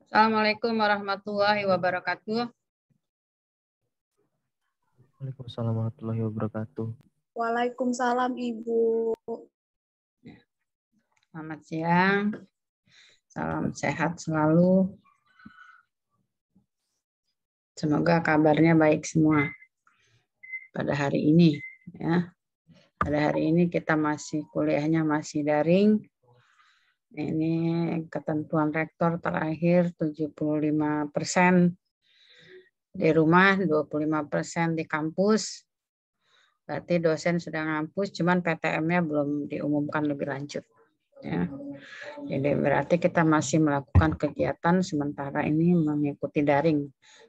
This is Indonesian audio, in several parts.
Assalamualaikum warahmatullahi wabarakatuh. Waalaikumsalam warahmatullahi wabarakatuh. Waalaikumsalam Ibu. Selamat siang. Salam sehat selalu. Semoga kabarnya baik semua pada hari ini. Ya. Pada hari ini kita masih kuliahnya masih daring. Ini ketentuan rektor terakhir 75% di rumah, 25% di kampus. Berarti dosen sudah ngampus, cuman PTM-nya belum diumumkan lebih lanjut. Ya. Jadi berarti kita masih melakukan kegiatan sementara ini mengikuti daring.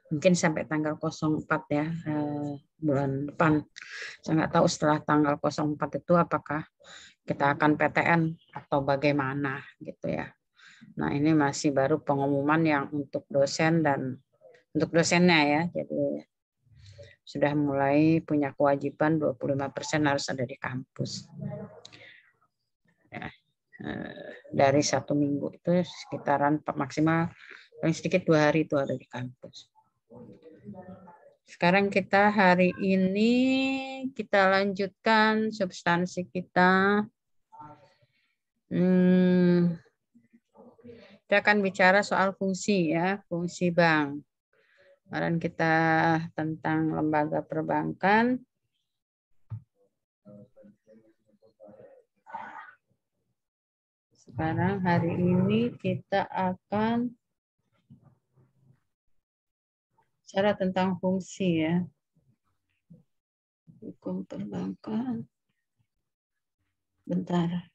Mungkin sampai tanggal 04 ya, bulan depan. Saya nggak tahu setelah tanggal 04 itu apakah kita akan PTN atau bagaimana gitu ya. Nah ini masih baru pengumuman yang untuk dosen dan untuk dosennya ya. Jadi sudah mulai punya kewajiban 25% harus ada di kampus. Ya. Dari 1 minggu itu sekitaran maksimal paling sedikit 2 hari itu ada di kampus. Sekarang kita hari ini kita lanjutkan substansi kita. Kita akan bicara soal fungsi ya, fungsi bank. Kemarin kita tentang lembaga perbankan. Sekarang hari ini kita akan bicara tentang fungsi ya. Hukum perbankan. Bentar.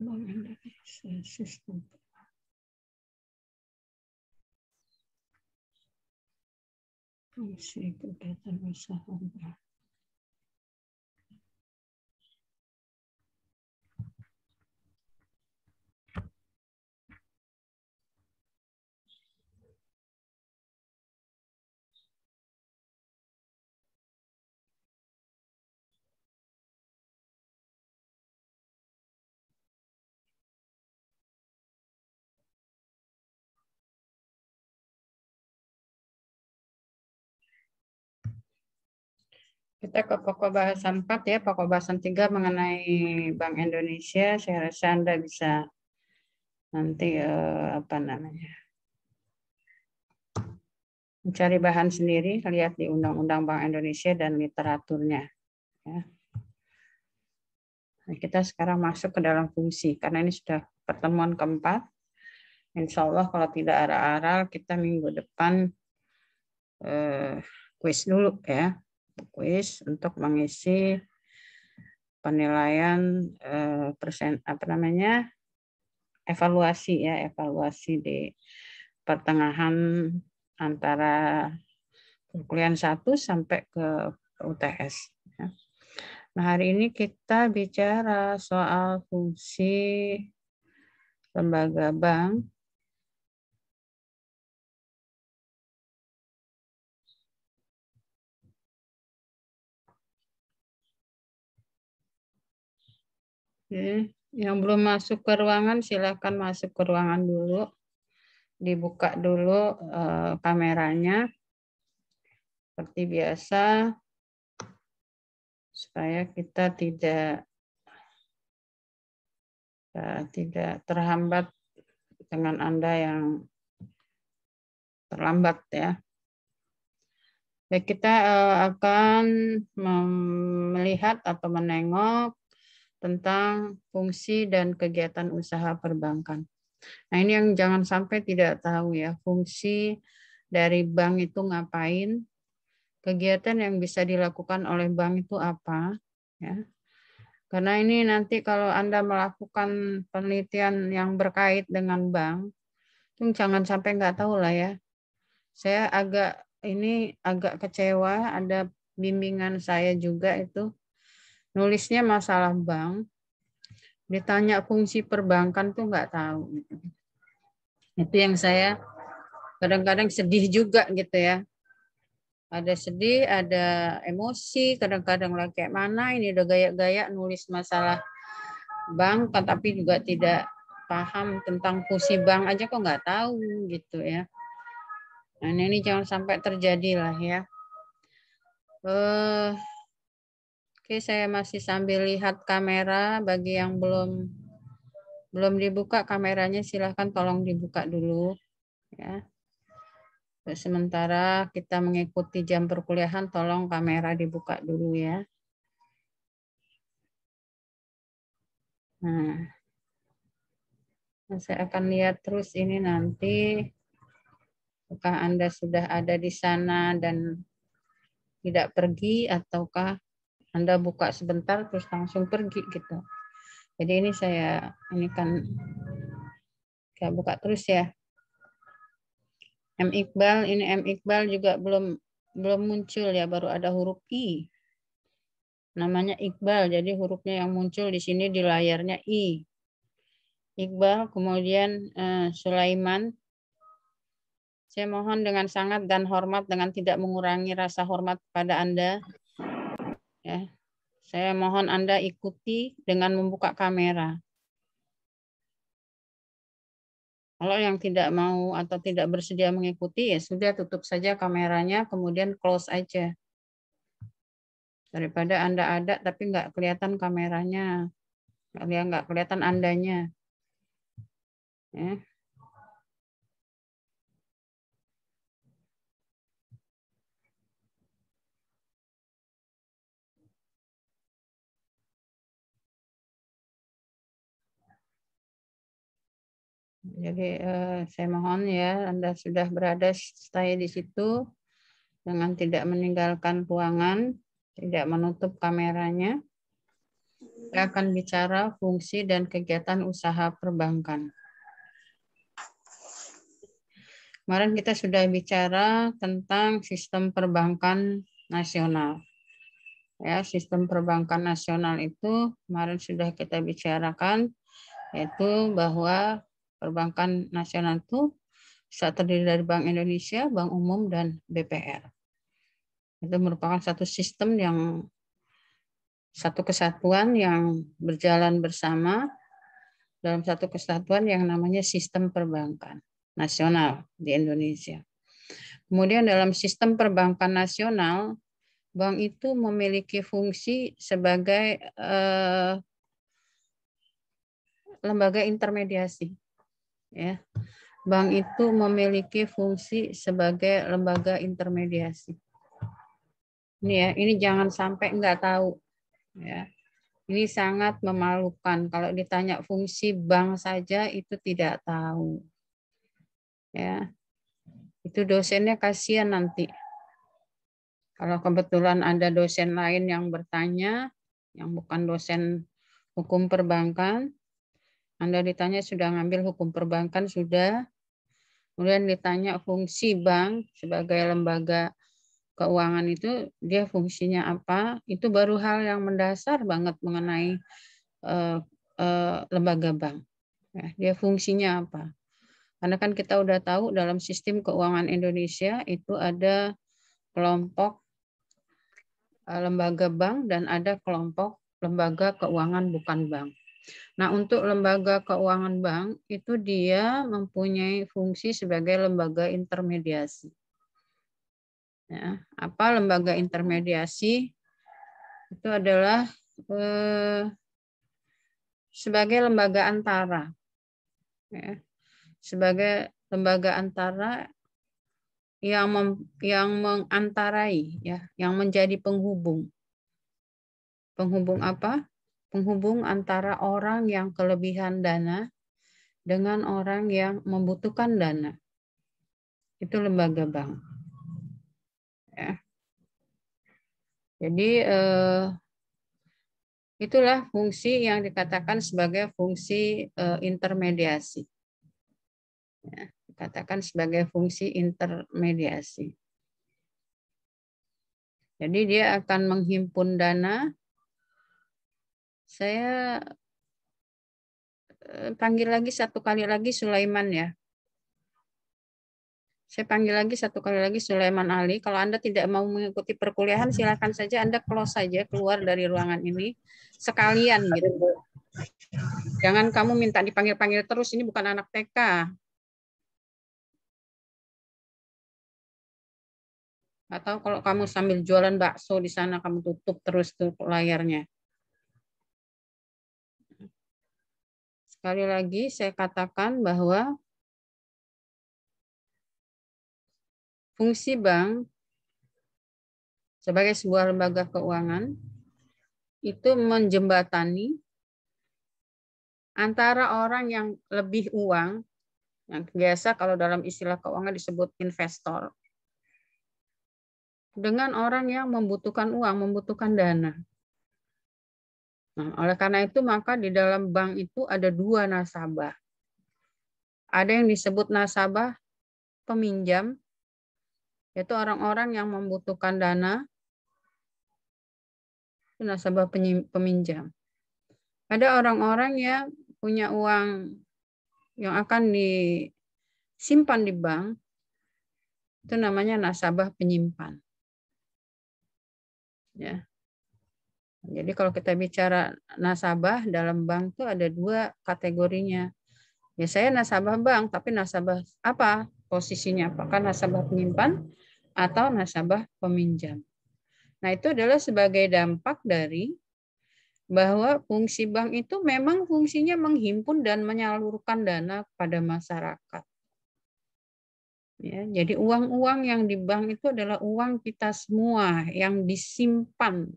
Bank Indonesia sistem. Fungsi kegiatan usaha bank. Kita ke pokok bahasan 4 ya, pokok bahasan 3 mengenai Bank Indonesia. Saya rasa Anda bisa nanti mencari bahan sendiri, lihat di Undang-Undang Bank Indonesia dan literaturnya. Ya. Nah, kita sekarang masuk ke dalam fungsi, karena ini sudah pertemuan keempat. Insya Allah kalau tidak ada aral, kita minggu depan kuis dulu ya. Kuis untuk mengisi penilaian evaluasi ya, evaluasi di pertengahan antara perkuliahan 1 sampai ke UTS ya. Nah, hari ini kita bicara soal fungsi lembaga bank. Oke. Yang belum masuk ke ruangan silakan masuk ke ruangan dulu. Dibuka dulu kameranya seperti biasa supaya kita tidak terhambat dengan Anda yang terlambat ya. Baik, kita akan melihat atau menengok tentang fungsi dan kegiatan usaha perbankan. Nah, ini yang jangan sampai tidak tahu ya, fungsi dari bank itu ngapain, kegiatan yang bisa dilakukan oleh bank itu apa, ya. Karena ini nanti kalau Anda melakukan penelitian yang berkait dengan bank, itu jangan sampai nggak tahu lah ya. Saya agak kecewa, ada bimbingan saya juga itu, nulisnya masalah bank, ditanya fungsi perbankan tuh nggak tahu. Itu yang saya kadang-kadang sedih juga gitu ya. Ada sedih, ada emosi, kadang-kadang lagi kayak mana, ini udah gaya-gaya nulis masalah bank, tapi juga tidak paham tentang fungsi bank aja kok nggak tahu gitu ya. Nah, ini jangan sampai terjadi lah ya. Oke, saya masih sambil lihat kamera. Bagi yang belum dibuka kameranya, silahkan tolong dibuka dulu ya. Sementara kita mengikuti jam perkuliahan, tolong kamera dibuka dulu ya. Nah, saya akan lihat terus ini nanti. Apakah Anda sudah ada di sana dan tidak pergi, ataukah Anda buka sebentar terus langsung pergi gitu. Jadi ini ini kan saya buka terus ya. M. Iqbal, ini M. Iqbal juga belum muncul ya, baru ada huruf I. Namanya Iqbal, jadi hurufnya yang muncul di sini di layarnya I. Iqbal, kemudian Sulaiman. Saya mohon dengan sangat dan hormat, dengan tidak mengurangi rasa hormat kepada Anda. Ya, saya mohon Anda ikuti dengan membuka kamera. Kalau yang tidak mau atau tidak bersedia mengikuti, ya sudah tutup saja kameranya, kemudian close aja. Daripada Anda ada tapi nggak kelihatan kameranya, nggak kelihatan Andanya. Ya. Jadi saya mohon ya, Anda sudah berada stay di situ dengan tidak meninggalkan ruangan, tidak menutup kameranya. Saya akan bicara fungsi dan kegiatan usaha perbankan. Kemarin kita sudah bicara tentang sistem perbankan nasional. Ya, sistem perbankan nasional itu kemarin sudah kita bicarakan, yaitu bahwa perbankan nasional itu bisa terdiri dari Bank Indonesia, Bank Umum, dan BPR. Itu merupakan satu sistem satu kesatuan yang berjalan bersama dalam satu kesatuan yang namanya sistem perbankan nasional di Indonesia. Kemudian dalam sistem perbankan nasional, bank itu memiliki fungsi sebagai lembaga intermediasi. Ya. Bank itu memiliki fungsi sebagai lembaga intermediasi. Ini ya, ini jangan sampai nggak tahu. Ya. Ini sangat memalukan. Kalau ditanya fungsi bank saja itu tidak tahu. Ya. Itu dosennya kasihan nanti. Kalau kebetulan ada dosen lain yang bertanya, yang bukan dosen hukum perbankan, Anda ditanya sudah ngambil hukum perbankan, sudah. Kemudian ditanya fungsi bank sebagai lembaga keuangan itu, dia fungsinya apa, itu baru hal yang mendasar banget mengenai lembaga bank. Ya, dia fungsinya apa. Karena kan kita udah tahu dalam sistem keuangan Indonesia itu ada kelompok lembaga bank dan ada kelompok lembaga keuangan bukan bank. Nah, untuk lembaga keuangan bank itu dia mempunyai fungsi sebagai lembaga intermediasi. Ya, apa lembaga intermediasi? Itu adalah sebagai lembaga antara. Ya, sebagai lembaga antara yang mengantarai, ya, yang menjadi penghubung. Penghubung apa? Penghubung antara orang yang kelebihan dana dengan orang yang membutuhkan dana. Itu lembaga bank. Ya. Jadi itulah fungsi yang dikatakan sebagai fungsi intermediasi. Ya, dikatakan sebagai fungsi intermediasi. Jadi dia akan menghimpun dana. Saya panggil lagi satu kali lagi Sulaiman ya. Saya panggil lagi satu kali lagi Sulaiman Ali. Kalau Anda tidak mau mengikuti perkuliahan, silakan saja Anda close saja, keluar dari ruangan ini sekalian gitu. Jangan kamu minta dipanggil-panggil terus, ini bukan anak TK. Atau kalau kamu sambil jualan bakso di sana, kamu tutup terus tuh layarnya. Sekali lagi saya katakan bahwa fungsi bank sebagai sebuah lembaga keuangan itu menjembatani antara orang yang lebih uang, yang biasa kalau dalam istilah keuangan disebut investor, dengan orang yang membutuhkan uang, membutuhkan dana. Nah, oleh karena itu maka di dalam bank itu ada dua nasabah. Ada yang disebut nasabah peminjam, yaitu orang-orang yang membutuhkan dana, itu nasabah peminjam. Ada orang-orang yang punya uang yang akan disimpan di bank, itu namanya nasabah penyimpan. Ya. Jadi kalau kita bicara nasabah dalam bank itu ada dua kategorinya. Ya saya nasabah bank, tapi nasabah apa? Posisinya apakah nasabah penyimpan atau nasabah peminjam. Nah itu adalah sebagai dampak dari bahwa fungsi bank itu memang fungsinya menghimpun dan menyalurkan dana kepada masyarakat. Ya, jadi uang-uang yang di bank itu adalah uang kita semua yang disimpan,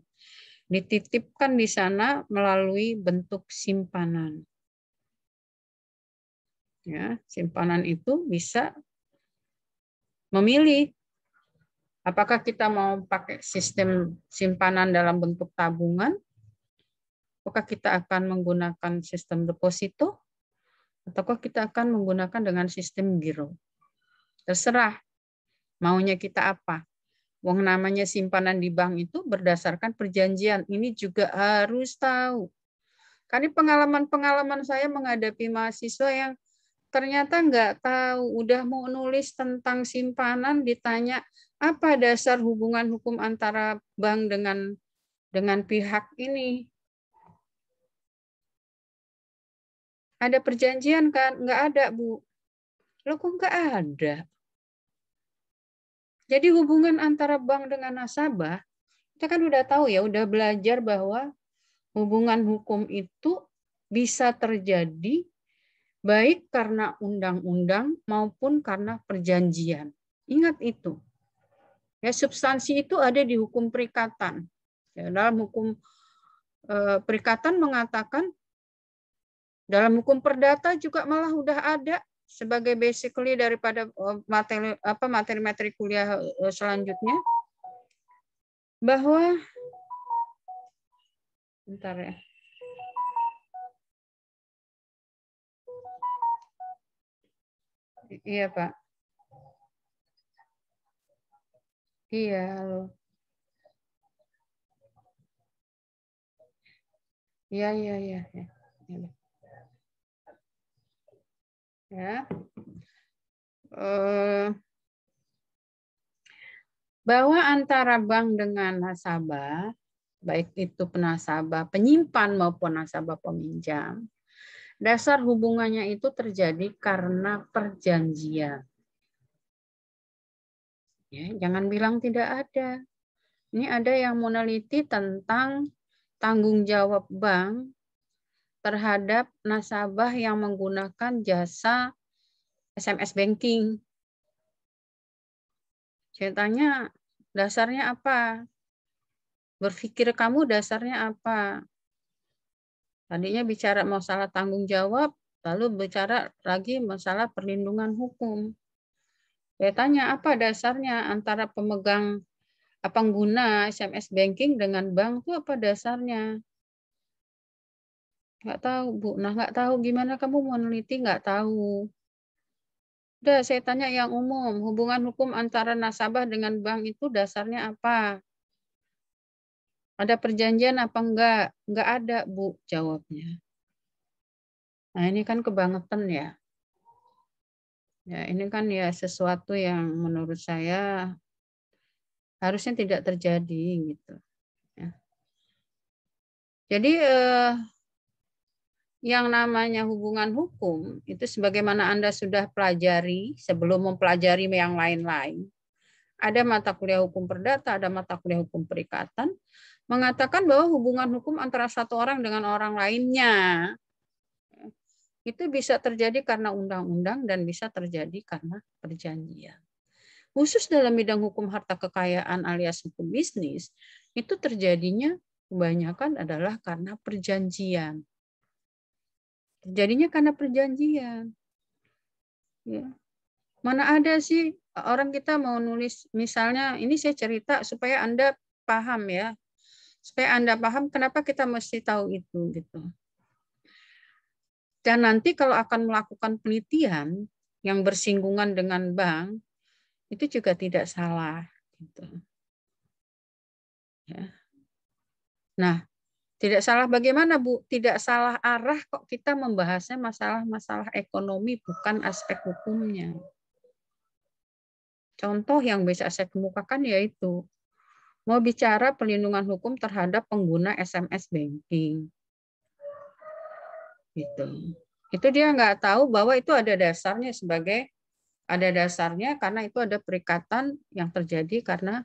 dititipkan di sana melalui bentuk simpanan. Ya, simpanan itu bisa memilih apakah kita mau pakai sistem simpanan dalam bentuk tabungan, apakah kita akan menggunakan sistem deposito, ataukah kita akan menggunakan dengan sistem giro. Terserah maunya kita apa. Wong namanya simpanan di bank itu berdasarkan perjanjian. Ini juga harus tahu. Karena pengalaman-pengalaman saya menghadapi mahasiswa yang ternyata nggak tahu, udah mau nulis tentang simpanan, ditanya apa dasar hubungan hukum antara bank dengan pihak ini. Ada perjanjian kan? Nggak ada, Bu. Loh kok nggak ada? Jadi hubungan antara bank dengan nasabah, kita kan udah tahu ya, udah belajar bahwa hubungan hukum itu bisa terjadi baik karena undang-undang maupun karena perjanjian. Ingat itu. Ya, substansi itu ada di hukum perikatan. Ya, dalam hukum perikatan mengatakan, dalam hukum perdata juga malah udah ada sebagai basically daripada materi-materi kuliah selanjutnya, bahwa bentar ya. Iya, Pak. Iya, halo. Iya, iya, iya. Ya. Bahwa antara bank dengan nasabah, baik itu penasabah penyimpan maupun nasabah peminjam, dasar hubungannya itu terjadi karena perjanjian. Ya, jangan bilang tidak ada. Ini ada yang meneliti tentang tanggung jawab bank terhadap nasabah yang menggunakan jasa SMS banking. Saya tanya, dasarnya apa? Berpikir kamu dasarnya apa? Tadinya bicara masalah tanggung jawab, lalu bicara lagi masalah perlindungan hukum. Saya tanya, apa dasarnya antara pemegang pengguna SMS banking dengan bank itu apa dasarnya? Nggak tahu, Bu. Nah, nggak tahu gimana kamu mau meneliti, nggak tahu. Udah, saya tanya yang umum. Hubungan hukum antara nasabah dengan bank itu dasarnya apa? Ada perjanjian apa enggak? Enggak ada, Bu, jawabnya. Nah, ini kan kebangetan ya. Ya, ini kan ya sesuatu yang menurut saya harusnya tidak terjadi gitu. Ya. Jadi yang namanya hubungan hukum itu sebagaimana Anda sudah pelajari sebelum mempelajari yang lain-lain. Ada mata kuliah hukum perdata, ada mata kuliah hukum perikatan, mengatakan bahwa hubungan hukum antara satu orang dengan orang lainnya itu bisa terjadi karena undang-undang dan bisa terjadi karena perjanjian. Khusus dalam bidang hukum harta kekayaan alias hukum bisnis, itu terjadinya kebanyakan adalah karena perjanjian. Terjadinya karena perjanjian. Ya. Mana ada sih orang kita mau nulis, misalnya ini saya cerita supaya Anda paham ya. Supaya Anda paham kenapa kita mesti tahu itu gitu. Dan nanti kalau akan melakukan penelitian yang bersinggungan dengan bank, itu juga tidak salah. Gitu. Ya. Nah, tidak salah bagaimana Bu? Tidak salah arah kok kita membahasnya masalah-masalah ekonomi, bukan aspek hukumnya. Contoh yang bisa saya kemukakan yaitu, mau bicara pelindungan hukum terhadap pengguna SMS banking. Gitu. Itu dia nggak tahu bahwa itu ada dasarnya karena itu ada perikatan yang terjadi karena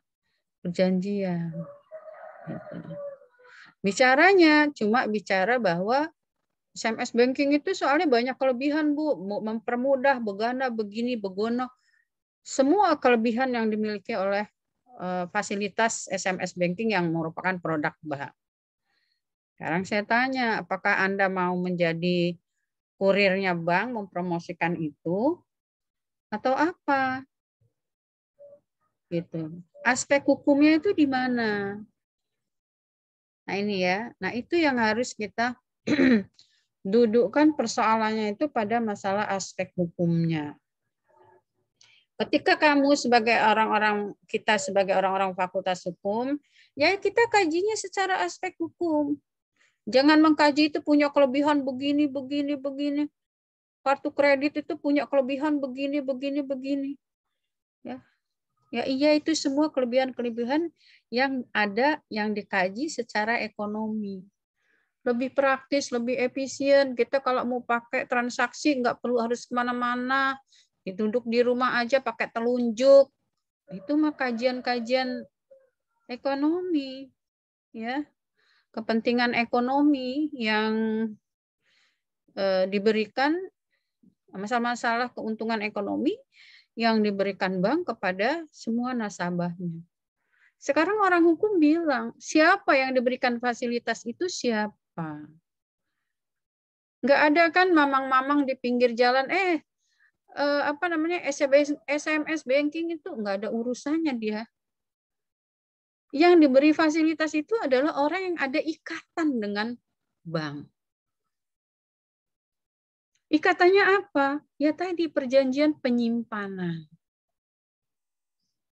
perjanjian. Gitu. Bicaranya cuma bicara bahwa SMS banking itu soalnya banyak kelebihan Bu, mempermudah, begana, begini, begono. Semua kelebihan yang dimiliki oleh fasilitas SMS banking yang merupakan produk bank. Sekarang saya tanya, apakah Anda mau menjadi kurirnya bank mempromosikan itu atau apa? Gitu. Aspek hukumnya itu di mana? Nah ini ya. Nah itu yang harus kita dudukkan persoalannya itu pada masalah aspek hukumnya. Ketika kamu sebagai kita sebagai orang-orang fakultas hukum, ya kita kajinya secara aspek hukum. Jangan mengkaji itu punya kelebihan begini, begini, begini. Kartu kredit itu punya kelebihan begini, begini, begini. Ya iya itu semua kelebihan-kelebihan yang ada yang dikaji secara ekonomi. Lebih praktis, lebih efisien. Kita kalau mau pakai transaksi nggak perlu harus kemana-mana. Duduk di rumah aja pakai telunjuk. Itu mah kajian-kajian ekonomi. Ya. Kepentingan ekonomi yang diberikan, masalah-masalah keuntungan ekonomi yang diberikan bank kepada semua nasabahnya. Sekarang orang hukum bilang, siapa yang diberikan fasilitas itu siapa? Nggak ada kan mamang-mamang di pinggir jalan, SMS banking itu nggak ada urusannya dia. Yang diberi fasilitas itu adalah orang yang ada ikatan dengan bank. Ikatannya apa? Ya tadi perjanjian penyimpanan.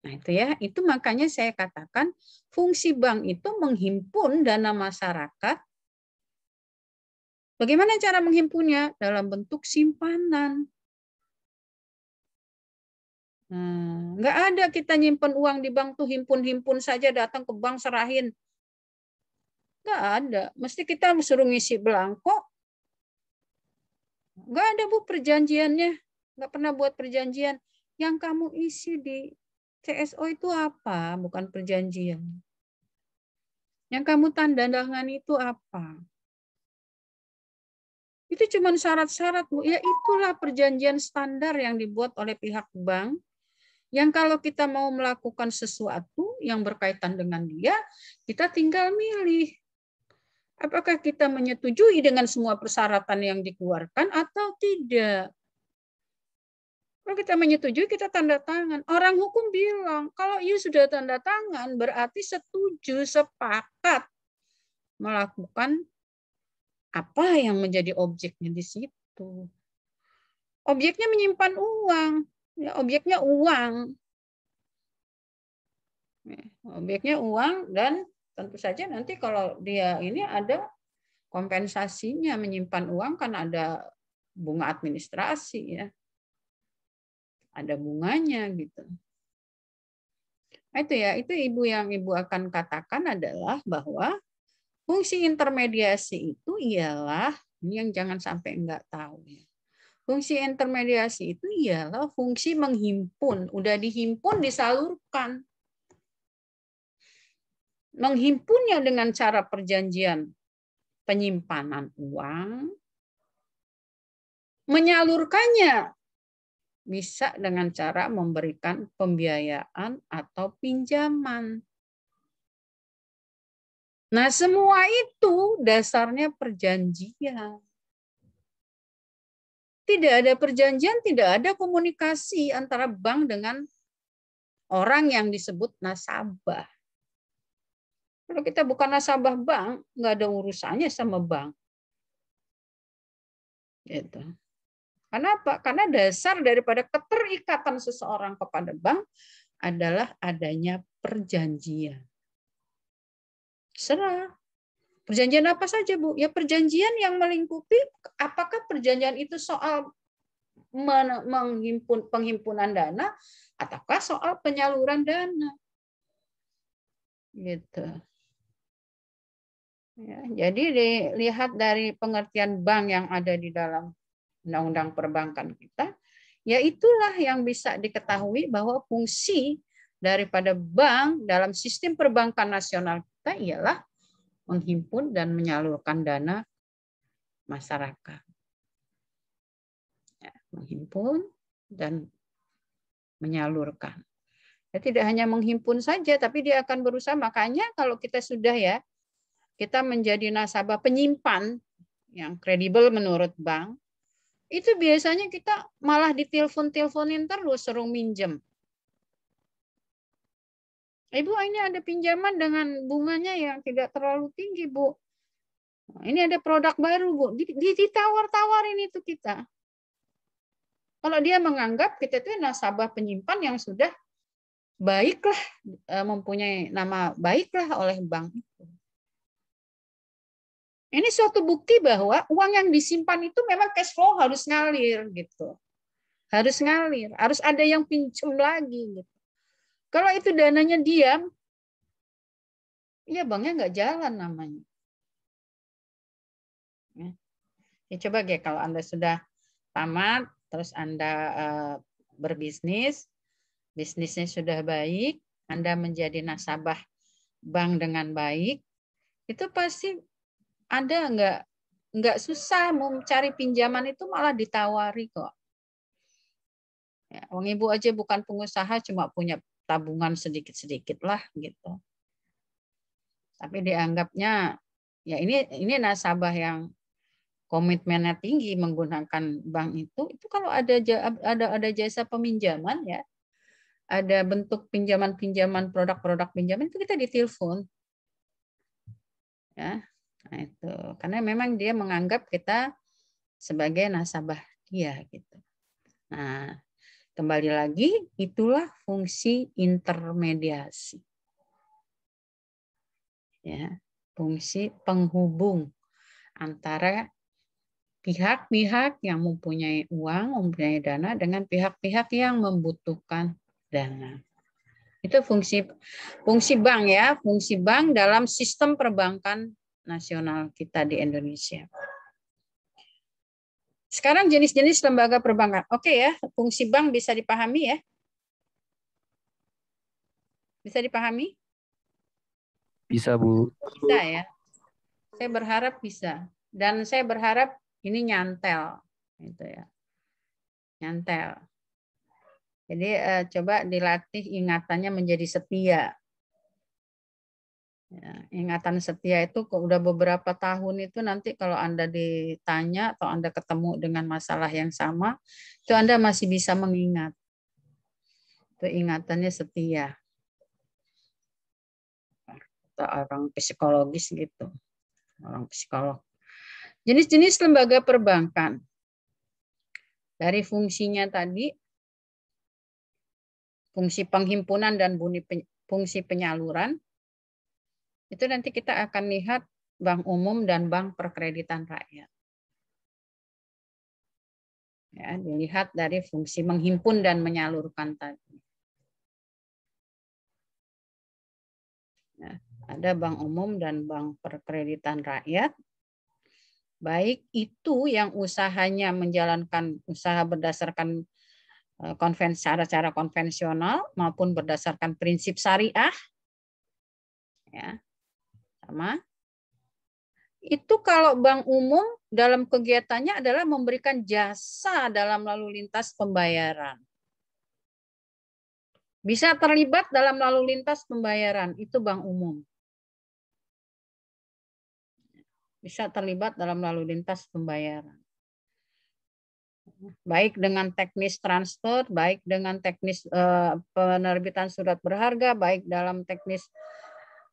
Nah itu ya, itu makanya saya katakan fungsi bank itu menghimpun dana masyarakat. Bagaimana cara menghimpunnya? Dalam bentuk simpanan. Nggak ada kita nyimpen uang di bank tuh himpun-himpun saja datang ke bank serahin. Nggak ada. Mesti kita suruh ngisi belangko. Nggak ada Bu perjanjiannya. Nggak pernah buat perjanjian. Yang kamu isi di CSO itu apa? Bukan perjanjian. Yang kamu tanda tangan itu apa? Itu cuma syarat-syarat, Bu. Ya itulah perjanjian standar yang dibuat oleh pihak bank. Yang kalau kita mau melakukan sesuatu yang berkaitan dengan dia, kita tinggal milih. Apakah kita menyetujui dengan semua persyaratan yang dikeluarkan atau tidak? Kalau kita menyetujui, kita tanda tangan. Orang hukum bilang, kalau you sudah tanda tangan, berarti setuju, sepakat melakukan apa yang menjadi objeknya di situ. Objeknya menyimpan uang. Ya, objeknya uang. Objeknya uang dan tentu saja nanti kalau dia ini ada kompensasinya menyimpan uang kan ada bunga administrasi ya. Ada bunganya gitu. Nah, itu ya, itu Ibu akan katakan adalah bahwa fungsi intermediasi itu ialah Ini yang jangan sampai nggak tahu ya. Fungsi intermediasi itu ialah fungsi menghimpun, udah dihimpun disalurkan. Menghimpunnya dengan cara perjanjian penyimpanan uang, menyalurkannya bisa dengan cara memberikan pembiayaan atau pinjaman. Nah, semua itu dasarnya perjanjian. Tidak ada perjanjian, tidak ada komunikasi antara bank dengan orang yang disebut nasabah. Kalau kita bukan nasabah bank, nggak ada urusannya sama bank. Gitu. Kenapa? Karena dasar daripada keterikatan seseorang kepada bank adalah adanya perjanjian. Serah. Perjanjian apa saja, Bu? Ya perjanjian yang melingkupi apakah perjanjian itu soal penghimpunan dana ataukah soal penyaluran dana. Gitu. Ya, jadi dilihat dari pengertian bank yang ada di dalam Undang-Undang Perbankan kita, ya itulah yang bisa diketahui bahwa fungsi daripada bank dalam sistem perbankan nasional kita ialah menghimpun dan menyalurkan dana masyarakat. Ya, menghimpun dan menyalurkan. Ya, tidak hanya menghimpun saja, tapi dia akan berusaha. Makanya kalau kita sudah ya, kita menjadi nasabah penyimpan yang kredibel menurut bank, itu biasanya kita malah ditelepon-teleponin terus, suruh minjem. Ibu, ini ada pinjaman dengan bunganya yang tidak terlalu tinggi, Bu. Ini ada produk baru, Bu. Ditawar-tawarin itu kita. Kalau dia menganggap kita itu nasabah penyimpan yang sudah baiklah, mempunyai nama baiklah oleh bank itu. Ini suatu bukti bahwa uang yang disimpan itu memang cash flow harus ngalir gitu. Harus ngalir, harus ada yang pinjam lagi gitu. Kalau itu dananya diam, ya banknya nggak jalan namanya. Ya, coba ya kalau Anda sudah tamat, terus Anda berbisnis, bisnisnya sudah baik, Anda menjadi nasabah bank dengan baik, itu pasti Anda nggak susah mau cari pinjaman itu malah ditawari kok. Ya, wong ibu aja bukan pengusaha, cuma punya tabungan sedikit-sedikit lah gitu. Tapi dianggapnya ya ini nasabah yang komitmennya tinggi menggunakan bank itu kalau ada jasa peminjaman ya, ada bentuk pinjaman-pinjaman, produk-produk pinjaman itu kita ditelepon. Ya. Nah, itu karena memang dia menganggap kita sebagai nasabah dia gitu. Nah, kembali lagi itulah fungsi intermediasi. Ya, fungsi penghubung antara pihak-pihak yang mempunyai uang, mempunyai dana dengan pihak-pihak yang membutuhkan dana. Itu fungsi bank ya, fungsi bank dalam sistem perbankan nasional kita di Indonesia. Sekarang jenis-jenis lembaga perbankan. Oke ya, fungsi bank bisa dipahami ya? Bisa dipahami? Bisa, Bu. Bisa ya. Saya berharap bisa. Dan saya berharap ini nyantel. Gitu ya. Nyantel. Jadi coba dilatih ingatannya menjadi setia. Ya, ingatan setia itu udah beberapa tahun itu nanti kalau Anda ditanya atau Anda ketemu dengan masalah yang sama, itu Anda masih bisa mengingat. Itu ingatannya setia. Atau orang psikologis gitu. Orang psikolog. Jenis-jenis lembaga perbankan. Dari fungsinya tadi, fungsi penghimpunan dan fungsi penyaluran, itu nanti kita akan lihat bank umum dan bank perkreditan rakyat. Ya, dilihat dari fungsi menghimpun dan menyalurkan tadi. Ya, ada bank umum dan bank perkreditan rakyat. baik itu yang usahanya menjalankan usaha berdasarkan cara-cara konvensional maupun berdasarkan prinsip syariah, ya, sama. Itu kalau bank umum dalam kegiatannya adalah memberikan jasa dalam lalu lintas pembayaran. Bisa terlibat dalam lalu lintas pembayaran, itu bank umum. Bisa terlibat dalam lalu lintas pembayaran. Baik dengan teknis transfer, baik dengan teknis penerbitan surat berharga, baik dalam teknis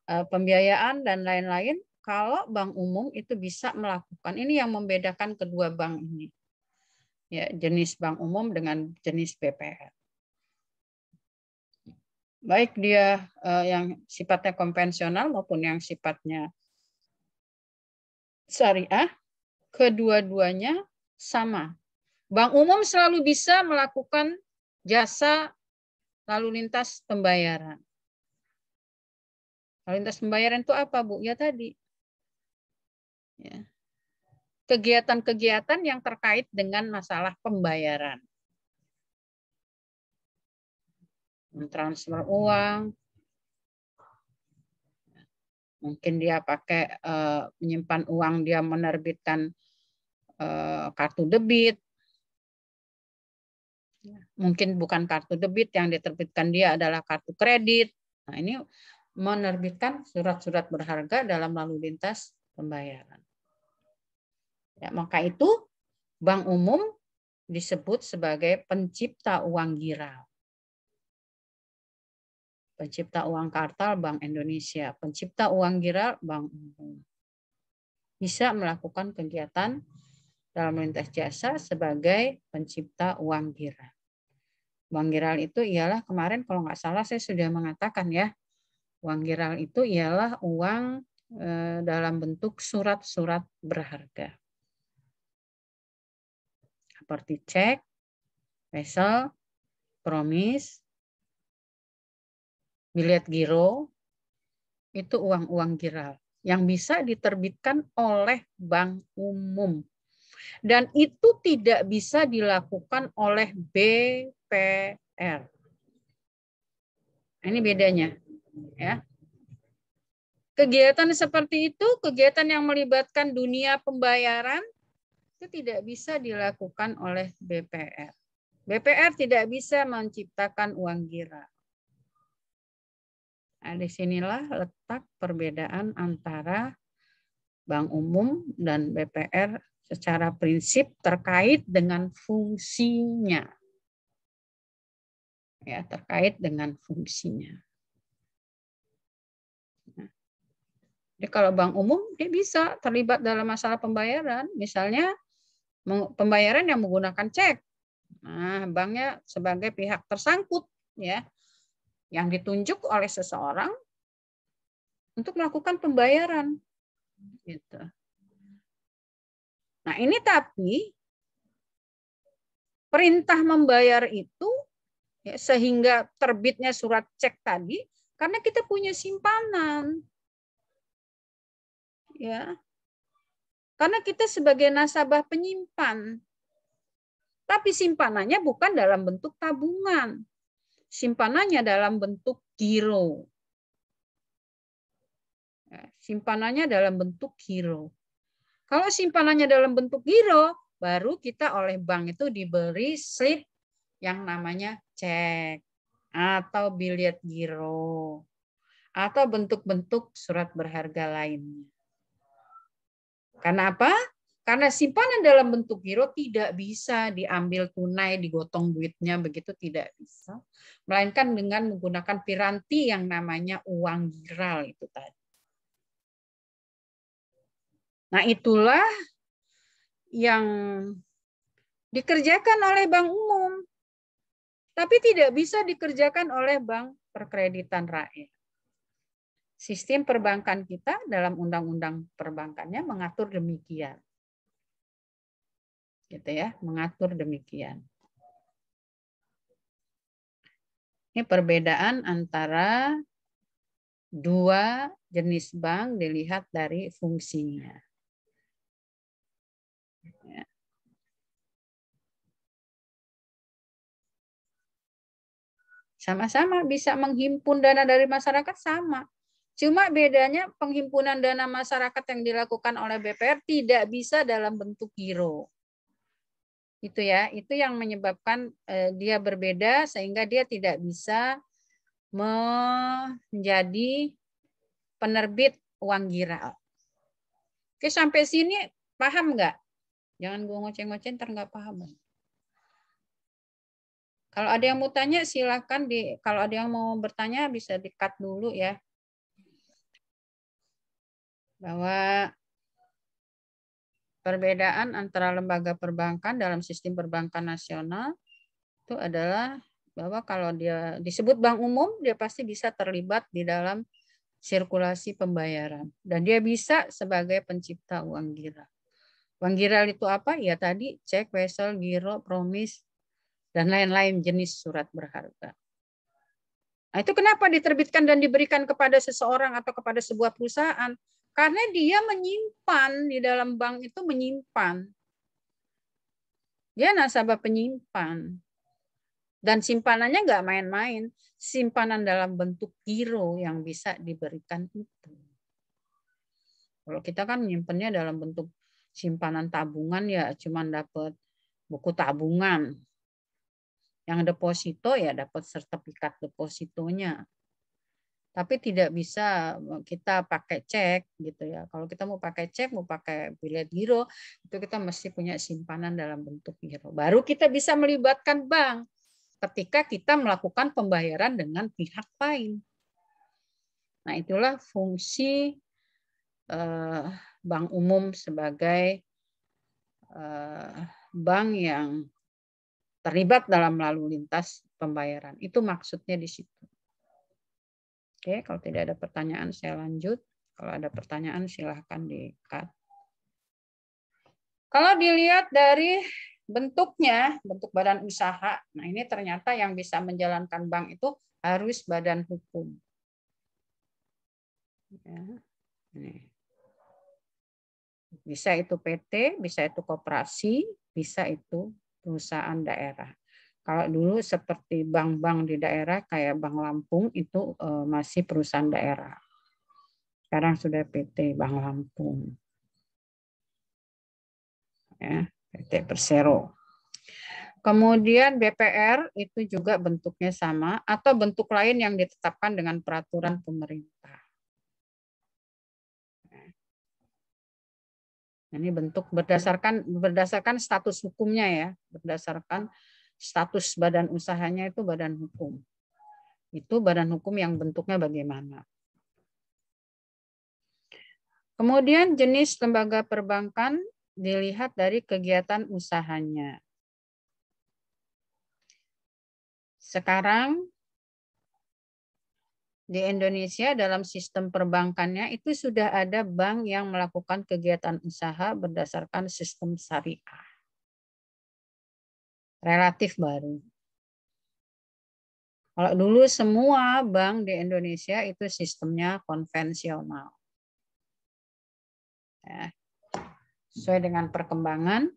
pembiayaan dan lain-lain. Kalau bank umum itu bisa melakukan, ini yang membedakan kedua bank ini. Ya, jenis bank umum dengan jenis BPR. Baik dia yang sifatnya konvensional maupun yang sifatnya syariah, kedua-duanya sama. Bank umum selalu bisa melakukan jasa lalu lintas pembayaran. Lalu lintas pembayaran itu apa, Bu? Ya tadi. Ya. Kegiatan-kegiatan yang terkait dengan masalah pembayaran. Transfer uang. Mungkin dia pakai menyimpan uang, dia menerbitkan kartu debit. Mungkin bukan kartu debit, yang diterbitkan dia adalah kartu kredit. Nah, ini menerbitkan surat-surat berharga dalam lalu lintas pembayaran. Ya, maka itu bank umum disebut sebagai pencipta uang giral. Pencipta uang kartal Bank Indonesia, pencipta uang giral Bank Umum. Bisa melakukan kegiatan dalam lintas jasa sebagai pencipta uang giral. Uang giral itu ialah kemarin kalau nggak salah saya sudah mengatakan ya, uang giral itu ialah uang dalam bentuk surat-surat berharga. Seperti cek, wesel, promis, bilet giro, itu uang-uang giral yang bisa diterbitkan oleh bank umum. Dan itu tidak bisa dilakukan oleh BPR. Ini bedanya. Ya. Kegiatan seperti itu, kegiatan yang melibatkan dunia pembayaran, itu tidak bisa dilakukan oleh BPR. BPR tidak bisa menciptakan uang giral. Nah, disinilah letak perbedaan antara bank umum dan BPR secara prinsip terkait dengan fungsinya. Ya, terkait dengan fungsinya. Jadi kalau bank umum dia bisa terlibat dalam masalah pembayaran, misalnya pembayaran yang menggunakan cek. Nah, banknya sebagai pihak tersangkut ya, yang ditunjuk oleh seseorang untuk melakukan pembayaran. Gitu. Nah, ini tapi perintah membayar itu ya, sehingga terbitnya surat cek tadi karena kita punya simpanan. Ya. Karena kita sebagai nasabah penyimpan. Tapi simpanannya bukan dalam bentuk tabungan. Simpanannya dalam bentuk giro. Simpanannya dalam bentuk giro. Kalau simpanannya dalam bentuk giro, baru kita oleh bank itu diberi slip yang namanya cek atau bilet giro atau bentuk-bentuk surat berharga lainnya. Karena apa? Karena simpanan dalam bentuk giro tidak bisa diambil tunai, digotong duitnya, begitu tidak bisa. Melainkan dengan menggunakan piranti yang namanya uang giral itu tadi. Nah, itulah yang dikerjakan oleh bank umum. Tapi tidak bisa dikerjakan oleh bank perkreditan rakyat. Sistem perbankan kita dalam undang-undang perbankannya mengatur demikian. Gitu ya, mengatur demikian. Ini perbedaan antara dua jenis bank dilihat dari fungsinya. Ya. Sama-sama bisa menghimpun dana dari masyarakat sama. Cuma bedanya penghimpunan dana masyarakat yang dilakukan oleh BPR tidak bisa dalam bentuk giro. Itu ya, itu yang menyebabkan dia berbeda sehingga dia tidak bisa menjadi penerbit uang giral. Oke, sampai sini paham nggak? Jangan gue ngoceh-ngoceh ntar nggak paham. Kalau ada yang mau tanya silakan kalau ada yang mau bertanya bisa di-cut dulu ya. Bahwa perbedaan antara lembaga perbankan dalam sistem perbankan nasional itu adalah bahwa kalau dia disebut bank umum, dia pasti bisa terlibat di dalam sirkulasi pembayaran. Dan dia bisa sebagai pencipta uang giral. Uang giral itu apa? Ya tadi cek, wesel, giro, promis, dan lain-lain jenis surat berharga. Nah, itu kenapa diterbitkan dan diberikan kepada seseorang atau kepada sebuah perusahaan? Karena dia menyimpan di dalam bank itu menyimpan. Dia nasabah penyimpan. Dan simpanannya nggak main-main. Simpanan dalam bentuk giro yang bisa diberikan itu. Kalau kita kan menyimpannya dalam bentuk simpanan tabungan ya cuman dapat buku tabungan. Yang deposito ya dapat sertifikat depositonya. Tapi tidak bisa kita pakai cek gitu ya. Kalau kita mau pakai cek, mau pakai bilet giro, itu kita mesti punya simpanan dalam bentuk giro. Baru kita bisa melibatkan bank ketika kita melakukan pembayaran dengan pihak lain. Nah, itulah fungsi bank umum sebagai bank yang terlibat dalam lalu lintas pembayaran. Itu maksudnya di situ. Oke, kalau tidak ada pertanyaan saya lanjut. Kalau ada pertanyaan silahkan di-cut. Kalau dilihat dari bentuknya, bentuk badan usaha, nah ini ternyata yang bisa menjalankan bank itu harus badan hukum. Ya, ini. Bisa itu PT, bisa itu koperasi, bisa itu perusahaan daerah. Kalau dulu seperti bank-bank di daerah kayak Bank Lampung itu masih perusahaan daerah. Sekarang sudah PT Bank Lampung. Ya, PT Persero. Kemudian BPR itu juga bentuknya sama atau bentuk lain yang ditetapkan dengan peraturan pemerintah. Ini bentuk berdasarkan status hukumnya ya, berdasarkan status badan usahanya itu badan hukum. Itu badan hukum yang bentuknya bagaimana. Kemudian jenis lembaga perbankan dilihat dari kegiatan usahanya. Sekarang di Indonesia dalam sistem perbankannya itu sudah ada bank yang melakukan kegiatan usaha berdasarkan sistem syariah. Relatif baru. Kalau dulu semua bank di Indonesia itu sistemnya konvensional. Ya. Sesuai dengan perkembangan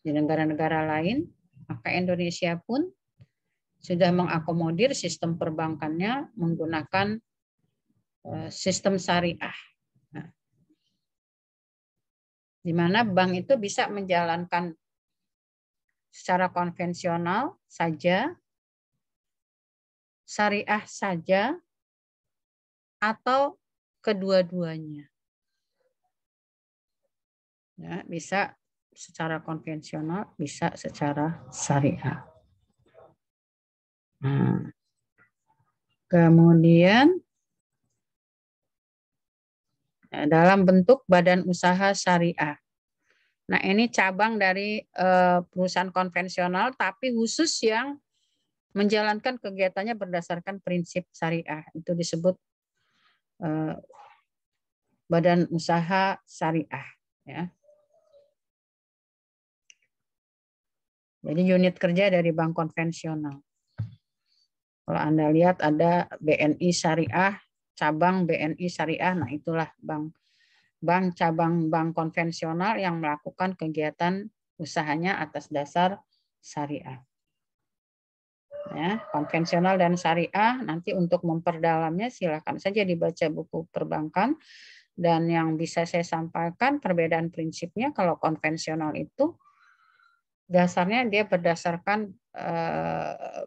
di negara-negara lain, maka Indonesia pun sudah mengakomodir sistem perbankannya menggunakan sistem syariah. Nah, di mana bank itu bisa menjalankan secara konvensional saja, syariah saja, atau kedua-duanya. Ya, bisa secara konvensional, bisa secara syariah. Nah, kemudian dalam bentuk badan usaha syariah. Nah, ini cabang dari perusahaan konvensional, tapi khusus yang menjalankan kegiatannya berdasarkan prinsip syariah. Itu disebut badan usaha syariah. Ya. Jadi unit kerja dari bank konvensional. Kalau Anda lihat ada BNI Syariah, cabang BNI Syariah, nah itulah bank bank cabang bank konvensional yang melakukan kegiatan usahanya atas dasar syariah. Ya, konvensional dan syariah, nanti untuk memperdalamnya silakan saja dibaca buku perbankan. Dan yang bisa saya sampaikan perbedaan prinsipnya, kalau konvensional itu dasarnya dia berdasarkan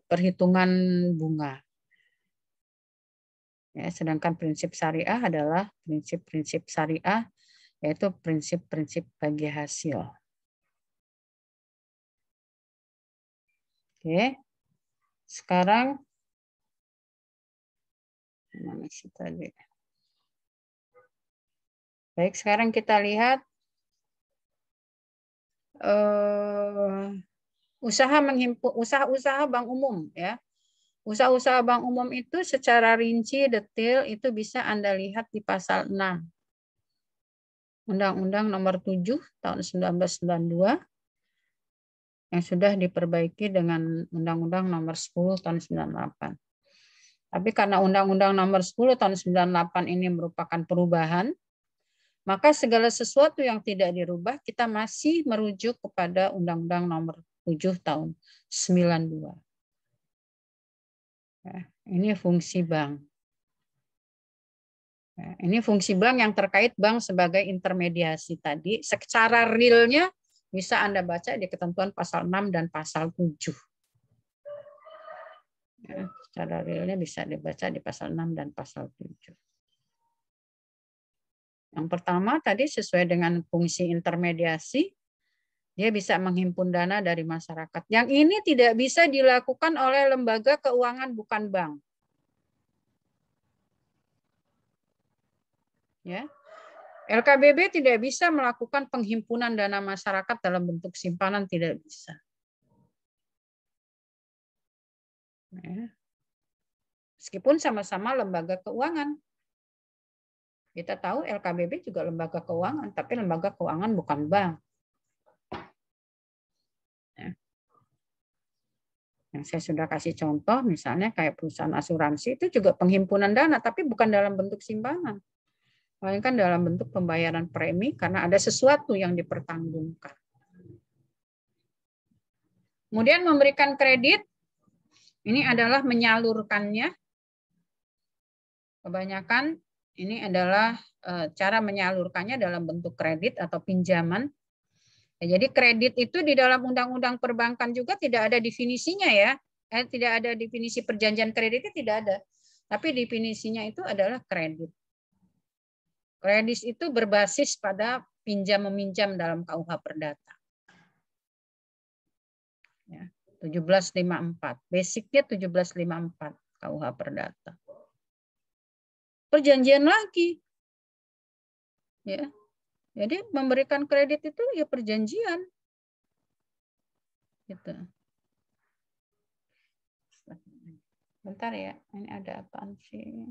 perhitungan bunga. Ya, sedangkan prinsip syariah adalah prinsip-prinsip syariah, yaitu prinsip-prinsip bagi hasil. Oke, sekarang mana sih tadi? Baik, sekarang kita lihat usaha-usaha bank umum, ya. Usaha-usaha bank umum itu secara rinci detail itu bisa Anda lihat di pasal 6 Undang-Undang Nomor 7 tahun 1992 yang sudah diperbaiki dengan Undang-Undang Nomor 10 tahun 98. Tapi karena Undang-Undang Nomor 10 tahun 98 ini merupakan perubahan, maka segala sesuatu yang tidak dirubah kita masih merujuk kepada Undang-Undang Nomor 7 tahun 92. Ya, ini fungsi bank. Ya, ini fungsi bank yang terkait bank sebagai intermediasi tadi. Secara realnya bisa Anda baca di ketentuan pasal 6 dan pasal 7. Ya, secara realnya bisa dibaca di pasal 6 dan pasal 7. Yang pertama tadi sesuai dengan fungsi intermediasi, dia bisa menghimpun dana dari masyarakat. Yang ini tidak bisa dilakukan oleh lembaga keuangan bukan bank. Ya. LKBB tidak bisa melakukan penghimpunan dana masyarakat dalam bentuk simpanan, tidak bisa. Ya. Meskipun sama-sama lembaga keuangan. Kita tahu LKBB juga lembaga keuangan, tapi lembaga keuangan bukan bank. Ya. Yang saya sudah kasih contoh, misalnya kayak perusahaan asuransi itu juga penghimpunan dana, tapi bukan dalam bentuk simpanan. Melainkan dalam bentuk pembayaran premi karena ada sesuatu yang dipertanggungkan. Kemudian memberikan kredit, ini adalah menyalurkannya. Kebanyakan ini adalah cara menyalurkannya dalam bentuk kredit atau pinjaman. Ya, jadi kredit itu di dalam undang-undang perbankan juga tidak ada definisinya ya. Tidak ada definisi perjanjian kredit itu tidak ada. Tapi definisinya itu adalah kredit. Kredit itu berbasis pada pinjam-meminjam dalam KUH Perdata. Ya, 1754. Basicnya 1754 KUH Perdata. Perjanjian lagi. Ya. Jadi memberikan kredit itu ya perjanjian. Gitu. Bentar ya, ini ada apaan sih?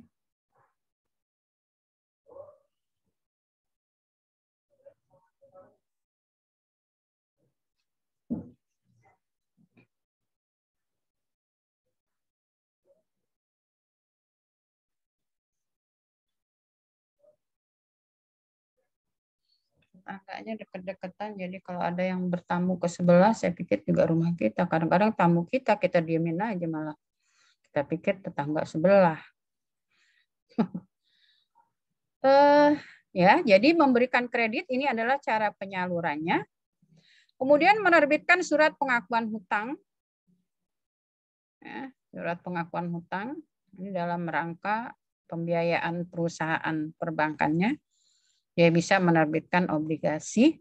Agaknya deket-deketan, jadi kalau ada yang bertamu ke sebelah, saya pikir juga rumah kita. Kadang-kadang tamu kita diemin aja malah. Kita pikir tetangga sebelah. Ya, jadi memberikan kredit ini adalah cara penyalurannya. Kemudian menerbitkan surat pengakuan hutang. Ya, surat pengakuan hutang ini dalam rangka pembiayaan perusahaan perbankannya. Dia bisa menerbitkan obligasi.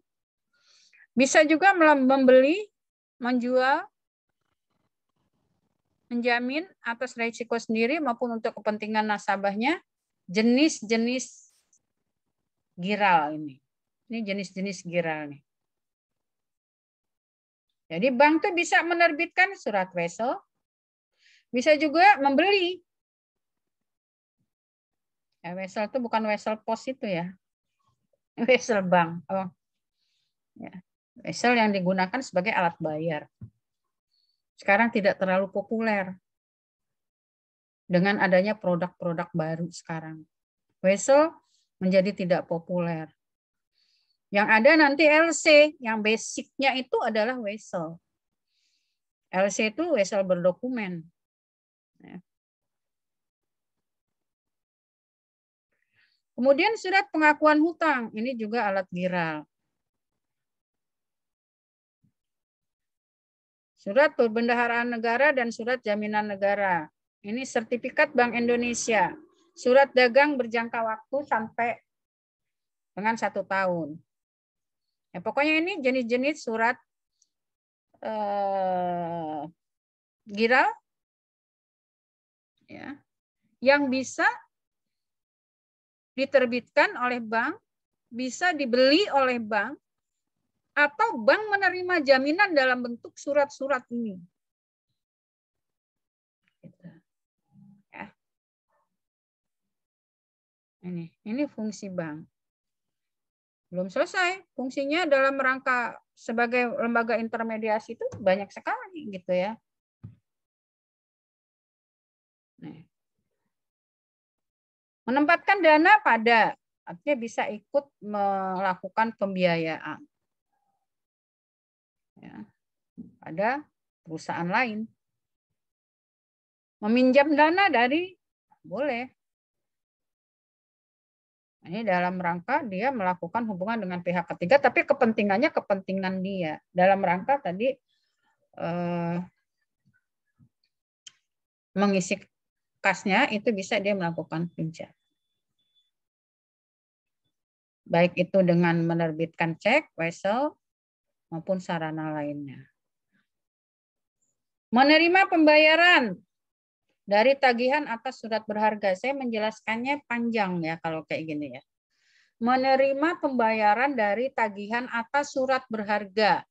Bisa juga membeli, menjual, menjamin atas risiko sendiri maupun untuk kepentingan nasabahnya jenis-jenis giral ini. Ini jenis-jenis giral nih. Jadi bank tuh bisa menerbitkan surat wesel, bisa juga membeli. Ya, wesel itu bukan wesel pos itu ya. Wesel bank. Oh. Ya. Wesel yang digunakan sebagai alat bayar. Sekarang tidak terlalu populer. Dengan adanya produk-produk baru sekarang. Wesel menjadi tidak populer. Yang ada nanti LC, yang basicnya itu adalah wesel. LC itu wesel berdokumen. Kemudian surat pengakuan hutang, ini juga alat giral. Surat perbendaharaan negara dan surat jaminan negara. Ini sertifikat Bank Indonesia. Surat dagang berjangka waktu sampai dengan 1 tahun. Ya, pokoknya ini jenis-jenis surat giral ya, yang bisa diterbitkan oleh bank, bisa dibeli oleh bank, atau bank menerima jaminan dalam bentuk surat-surat ini. Ya. Ini fungsi bank. Belum selesai. Fungsinya dalam rangka sebagai lembaga intermediasi itu banyak sekali gitu ya. Menempatkan dana pada, artinya bisa ikut melakukan pembiayaan ya, pada perusahaan lain. Meminjam dana dari, boleh. Ini dalam rangka dia melakukan hubungan dengan pihak ketiga, tapi kepentingannya kepentingan dia. Dalam rangka tadi mengisi kasnya, itu bisa dia melakukan pinjam. Baik itu dengan menerbitkan cek, wesel, maupun sarana lainnya. Menerima pembayaran dari tagihan atas surat berharga. Saya menjelaskannya panjang ya kalau kayak gini ya. Menerima pembayaran dari tagihan atas surat berharga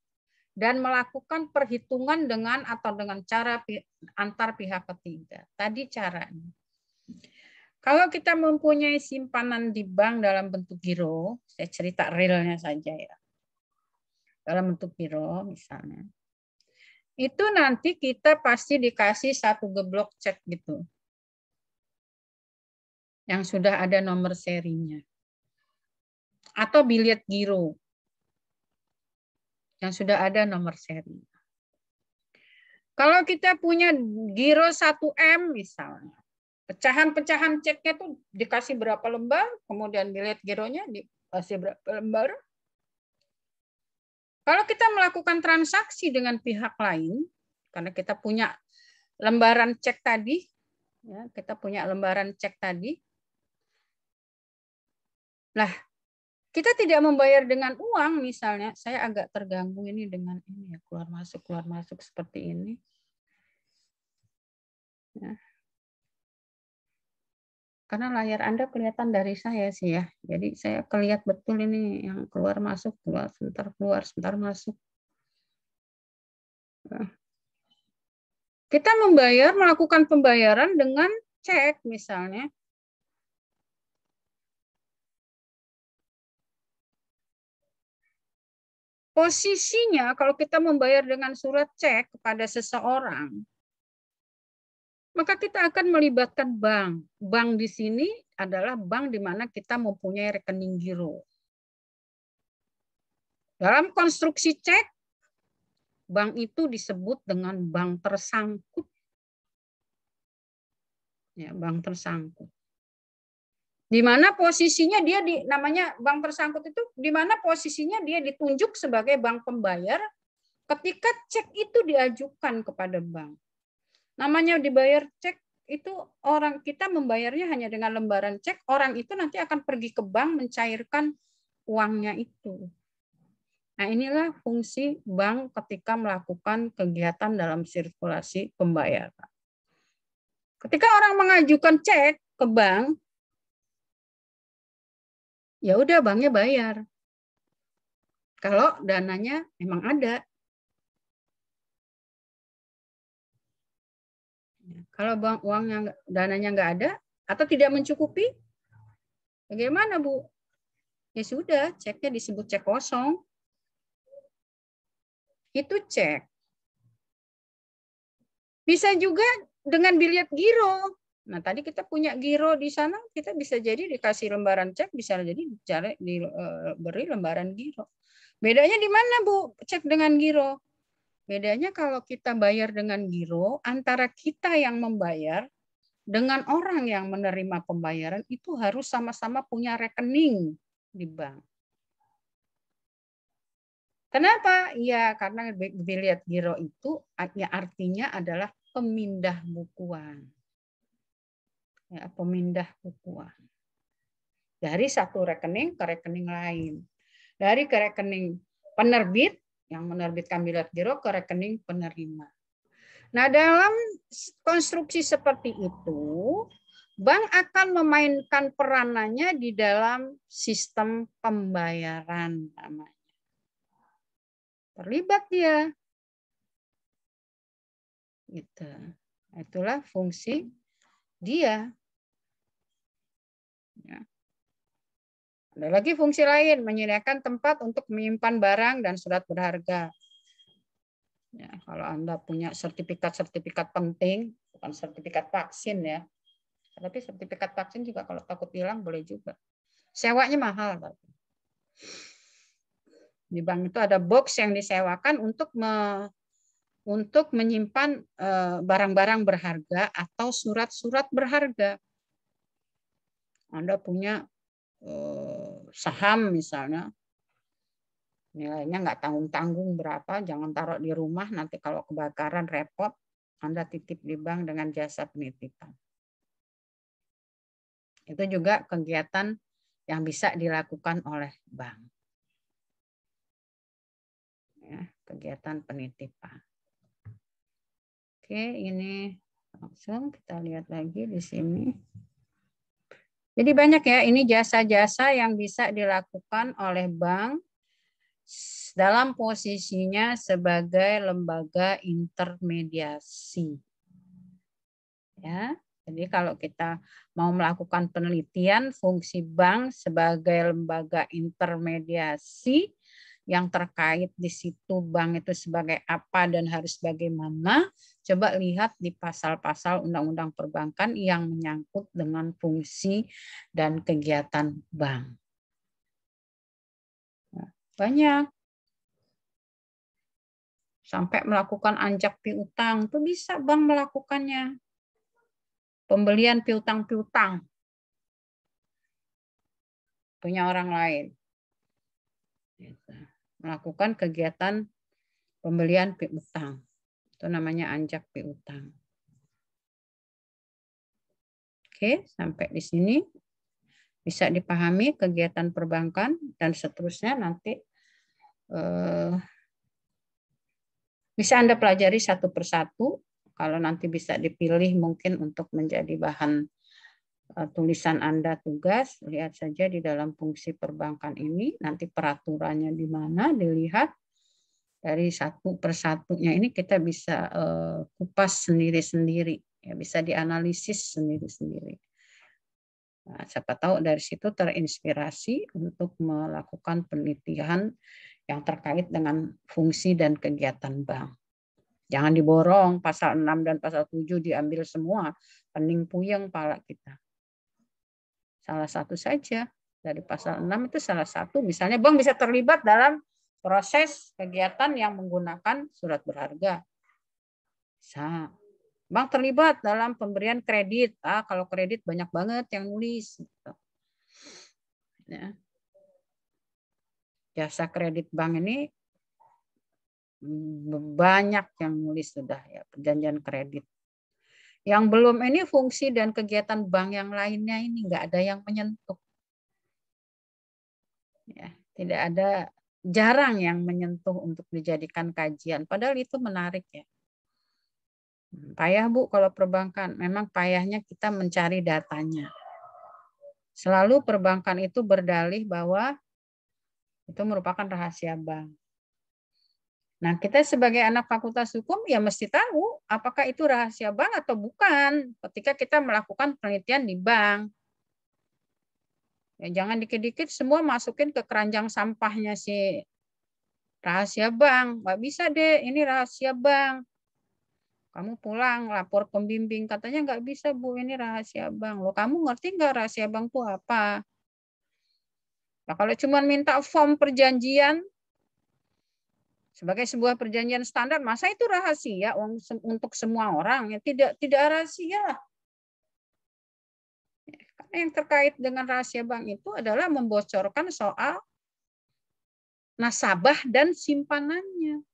dan melakukan perhitungan dengan atau dengan cara antar pihak ketiga. Tadi caranya. Kalau kita mempunyai simpanan di bank dalam bentuk giro, saya cerita realnya saja ya. Dalam bentuk giro misalnya. Itu nanti kita pasti dikasih 1 geblok cek gitu. Yang sudah ada nomor serinya. Atau biliet giro. Yang sudah ada nomor seri. Kalau kita punya giro 1M misalnya. Pecahan-pecahan ceknya tuh dikasih berapa lembar, kemudian biliet gironya dikasih berapa lembar. Kalau kita melakukan transaksi dengan pihak lain, karena kita punya lembaran cek tadi, ya, kita punya lembaran cek tadi. Nah, kita tidak membayar dengan uang, misalnya, saya agak terganggu ini dengan ini ya, keluar masuk seperti ini. Ya. Karena layar Anda kelihatan dari saya sih ya, jadi saya kelihatan betul ini yang keluar masuk, sebentar masuk. Nah. Kita melakukan pembayaran dengan cek misalnya. Posisinya kalau kita membayar dengan surat cek kepada seseorang, maka kita akan melibatkan bank. Bank di sini adalah bank di mana kita mempunyai rekening giro. Dalam konstruksi cek, bank itu disebut dengan bank tersangkut. Ya, bank tersangkut. Di mana posisinya dia namanya bank tersangkut itu di mana posisinya dia ditunjuk sebagai bank pembayar ketika cek itu diajukan kepada bank. Namanya dibayar cek itu orang kita membayarnya hanya dengan lembaran cek, orang itu nanti akan pergi ke bank mencairkan uangnya itu. Nah, inilah fungsi bank ketika melakukan kegiatan dalam sirkulasi pembayaran. Ketika orang mengajukan cek ke bank, ya udah banknya bayar. Kalau dananya memang ada. Kalau bank uangnya dananya nggak ada atau tidak mencukupi, bagaimana Bu? Ya sudah, ceknya disebut cek kosong. Itu cek. Bisa juga dengan biliet giro. Nah, tadi kita punya giro di sana, kita bisa jadi dikasih lembaran cek, bisa jadi diberi lembaran giro. Bedanya di mana, Bu? Cek dengan giro. Bedanya kalau kita bayar dengan giro, antara kita yang membayar dengan orang yang menerima pembayaran itu harus sama-sama punya rekening di bank. Kenapa? Ya, karena biliat giro itu artinya adalah pemindah bukuan. Ya, pemindah bukuan. Dari satu rekening ke rekening lain. Dari ke rekening penerbit, yang menerbitkan biliat giro, ke rekening penerima. Nah, dalam konstruksi seperti itu, bank akan memainkan peranannya di dalam sistem pembayaran namanya. Terlibat dia. Gitu. Itulah fungsi dia. Ya. Ada lagi fungsi lain, menyediakan tempat untuk menyimpan barang dan surat berharga. Ya, kalau Anda punya sertifikat-sertifikat penting, bukan sertifikat vaksin ya, tapi sertifikat vaksin juga kalau takut hilang boleh juga. Sewanya mahal. Di bank itu ada box yang disewakan untuk menyimpan barang-barang berharga atau surat-surat berharga. Anda punya saham misalnya, nilainya nggak tanggung-tanggung berapa, jangan taruh di rumah, nanti kalau kebakaran repot, Anda titip di bank dengan jasa penitipan. Itu juga kegiatan yang bisa dilakukan oleh bank. Ya, kegiatan penitipan. Oke, ini langsung kita lihat lagi di sini. Jadi banyak ya, ini jasa-jasa yang bisa dilakukan oleh bank dalam posisinya sebagai lembaga intermediasi. Ya, jadi kalau kita mau melakukan penelitian, fungsi bank sebagai lembaga intermediasi yang terkait di situ bank itu sebagai apa dan harus bagaimana, coba lihat di pasal-pasal Undang-Undang Perbankan yang menyangkut dengan fungsi dan kegiatan bank. Banyak. Sampai melakukan anjak piutang, itu bisa bank melakukannya. Pembelian piutang-piutang punya orang lain. Melakukan kegiatan pembelian piutang. Itu namanya anjak piutang. Oke, sampai di sini bisa dipahami kegiatan perbankan dan seterusnya nanti bisa Anda pelajari satu persatu. Kalau nanti bisa dipilih mungkin untuk menjadi bahan tulisan Anda tugas, lihat saja di dalam fungsi perbankan ini, nanti peraturannya di mana, dilihat dari satu persatunya ini kita bisa kupas sendiri-sendiri, ya bisa dianalisis sendiri-sendiri. Nah, siapa tahu dari situ terinspirasi untuk melakukan penelitian yang terkait dengan fungsi dan kegiatan bank. Jangan diborong, pasal 6 dan pasal 7 diambil semua, pening puyeng pala kita. Salah satu saja dari pasal 6 itu salah satu. Misalnya bank bisa terlibat dalam proses kegiatan yang menggunakan surat berharga. Bisa. Bank terlibat dalam pemberian kredit. Kalau kredit banyak banget yang nulis. Ya. Jasa kredit bank ini banyak yang nulis sudah ya, perjanjian kredit. Yang belum ini fungsi dan kegiatan bank yang lainnya ini nggak ada yang menyentuh. Ya, tidak ada, jarang yang menyentuh untuk dijadikan kajian. Padahal itu menarik ya. Payah Bu kalau perbankan, memang payahnya kita mencari datanya. Selalu perbankan itu berdalih bahwa itu merupakan rahasia bank. Nah, kita sebagai anak fakultas hukum ya mesti tahu apakah itu rahasia bank atau bukan ketika kita melakukan penelitian di bank. Ya, jangan dikit-dikit semua masukin ke keranjang sampahnya si rahasia bank. Nggak bisa deh, ini rahasia bank. Kamu pulang lapor pembimbing, katanya nggak bisa Bu, ini rahasia bank. Loh, kamu ngerti nggak rahasia bank itu apa? Nah, kalau cuma minta form perjanjian sebagai sebuah perjanjian standar, masa itu rahasia untuk semua orang? Ya, tidak rahasia. Karena yang terkait dengan rahasia bank itu adalah membocorkan soal nasabah dan simpanannya.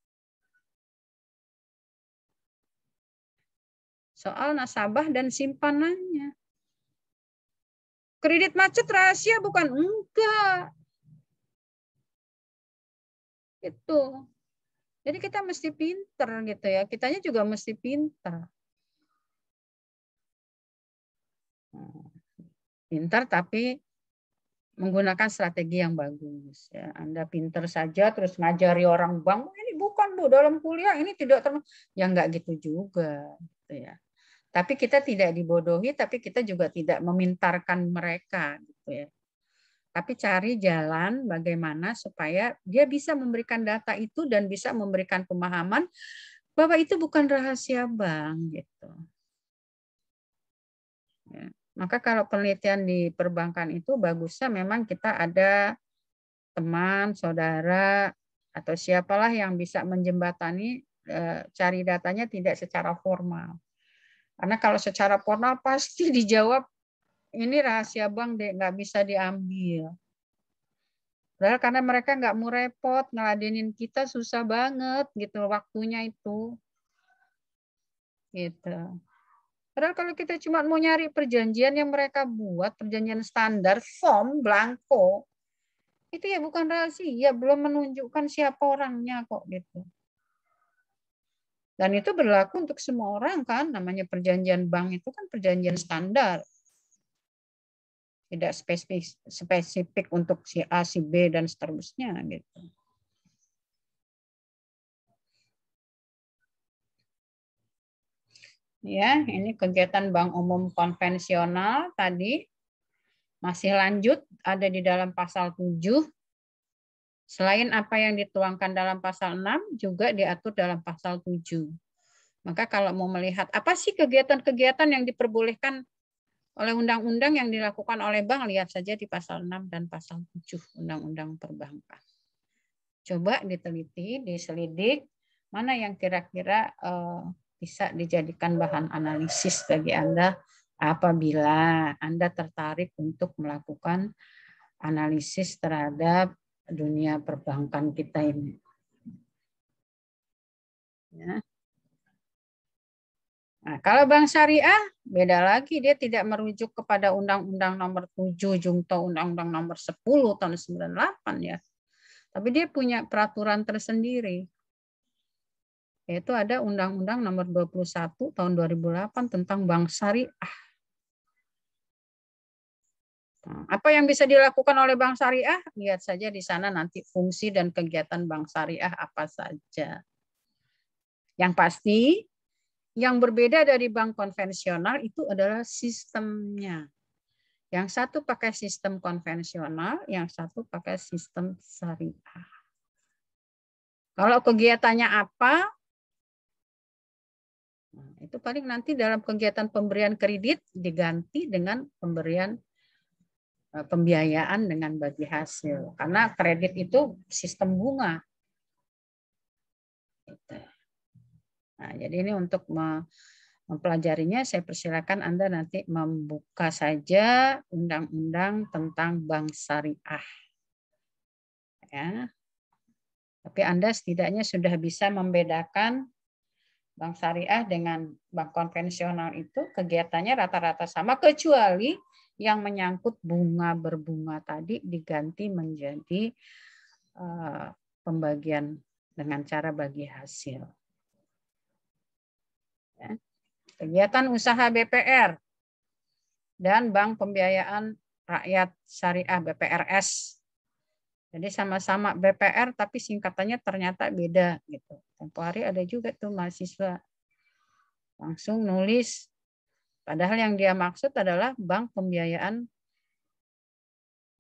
Soal nasabah dan simpanannya. Kredit macet rahasia bukan? Enggak. Itu. Jadi kita mesti pinter gitu ya. Kitanya juga mesti pinter. Pinter tapi menggunakan strategi yang bagus. Ya. Anda pinter saja terus ngajari orang bank, ini bukan Bu, dalam kuliah ini tidak ya enggak gitu juga. Gitu ya. Tapi kita tidak dibodohi, tapi kita juga tidak memintarkan mereka. Gitu ya. Tapi cari jalan bagaimana supaya dia bisa memberikan data itu dan bisa memberikan pemahaman bahwa itu bukan rahasia bank. Gitu. Ya. Maka kalau penelitian di perbankan itu bagusnya memang kita ada teman, saudara, atau siapalah yang bisa menjembatani cari datanya tidak secara formal. Karena kalau secara formal pasti dijawab ini rahasia bank deh, nggak bisa diambil. Padahal karena mereka nggak mau repot, ngeladenin kita susah banget gitu waktunya itu. Gitu. Padahal kalau kita cuma mau nyari perjanjian yang mereka buat, perjanjian standar, form, blanko, itu ya bukan rahasia, belum menunjukkan siapa orangnya kok gitu. Dan itu berlaku untuk semua orang kan, namanya perjanjian bank itu kan perjanjian standar. Tidak spesifik untuk si A, si B, dan seterusnya gitu. Ya, ini kegiatan bank umum konvensional tadi masih lanjut ada di dalam pasal 7. Selain apa yang dituangkan dalam pasal 6 juga diatur dalam pasal 7. Maka kalau mau melihat apa sih kegiatan-kegiatan yang diperbolehkan oleh undang-undang yang dilakukan oleh bank, lihat saja di pasal 6 dan pasal 7 Undang-Undang Perbankan. Coba diteliti, diselidik mana yang kira-kira bisa dijadikan bahan analisis bagi Anda apabila Anda tertarik untuk melakukan analisis terhadap dunia perbankan kita ini. Ya. Nah, kalau bank syariah beda lagi, dia tidak merujuk kepada Undang-Undang Nomor 7 Junto Undang-Undang Nomor 10 tahun 98 ya. Tapi dia punya peraturan tersendiri. Yaitu ada Undang-Undang Nomor 21 tahun 2008 tentang bank syariah. Apa yang bisa dilakukan oleh bank syariah? Lihat saja di sana nanti fungsi dan kegiatan bank syariah apa saja. Yang pasti, yang berbeda dari bank konvensional itu adalah sistemnya. Yang satu pakai sistem konvensional, yang satu pakai sistem syariah. Kalau kegiatannya apa? Itu paling nanti dalam kegiatan pemberian kredit diganti dengan pemberian pembiayaan dengan bagi hasil. Karena kredit itu sistem bunga. Nah, jadi ini untuk mempelajarinya, saya persilakan Anda nanti membuka saja undang-undang tentang bank syariah. Ya. Tapi Anda setidaknya sudah bisa membedakan bank syariah dengan bank konvensional itu kegiatannya rata-rata sama, kecuali yang menyangkut bunga berbunga tadi diganti menjadi pembagian dengan cara bagi hasil. Ya. Kegiatan usaha BPR dan Bank Pembiayaan Rakyat Syariah BPRS. Jadi sama-sama BPR tapi singkatannya ternyata beda gitu. Tempo hari ada juga tuh mahasiswa langsung nulis padahal yang dia maksud adalah Bank Pembiayaan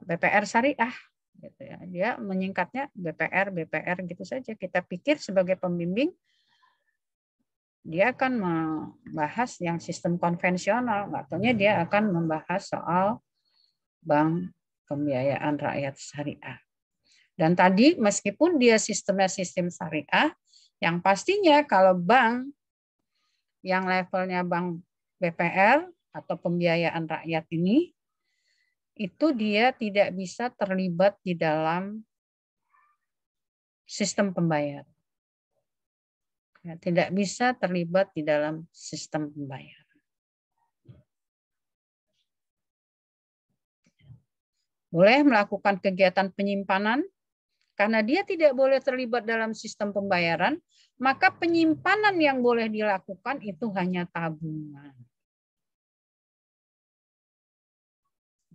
BPR Syariah gitu ya. Dia menyingkatnya BPR gitu saja. Kita pikir sebagai pembimbing dia akan membahas yang sistem konvensional, nggak taunya dia akan membahas soal bank pembiayaan rakyat syariah. Dan tadi meskipun dia sistemnya sistem syariah, yang pastinya kalau bank yang levelnya bank BPR atau pembiayaan rakyat ini, itu dia tidak bisa terlibat di dalam sistem pembayaran. Ya, tidak bisa terlibat di dalam sistem pembayaran. Boleh melakukan kegiatan penyimpanan, karena dia tidak boleh terlibat dalam sistem pembayaran, maka penyimpanan yang boleh dilakukan itu hanya tabungan.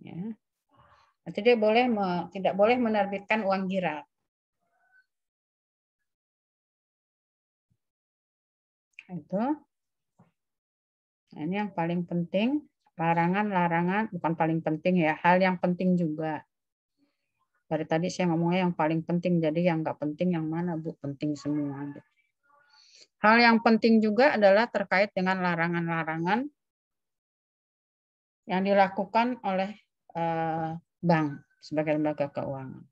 Ya. Tidak boleh menerbitkan uang giral. Itu. Nah, ini yang paling penting. Larangan-larangan bukan paling penting ya, hal yang penting juga. Dari tadi saya ngomongnya yang paling penting, jadi yang nggak penting yang mana, Bu? Penting semua. Hal yang penting juga adalah terkait dengan larangan-larangan yang dilakukan oleh bank sebagai lembaga keuangan.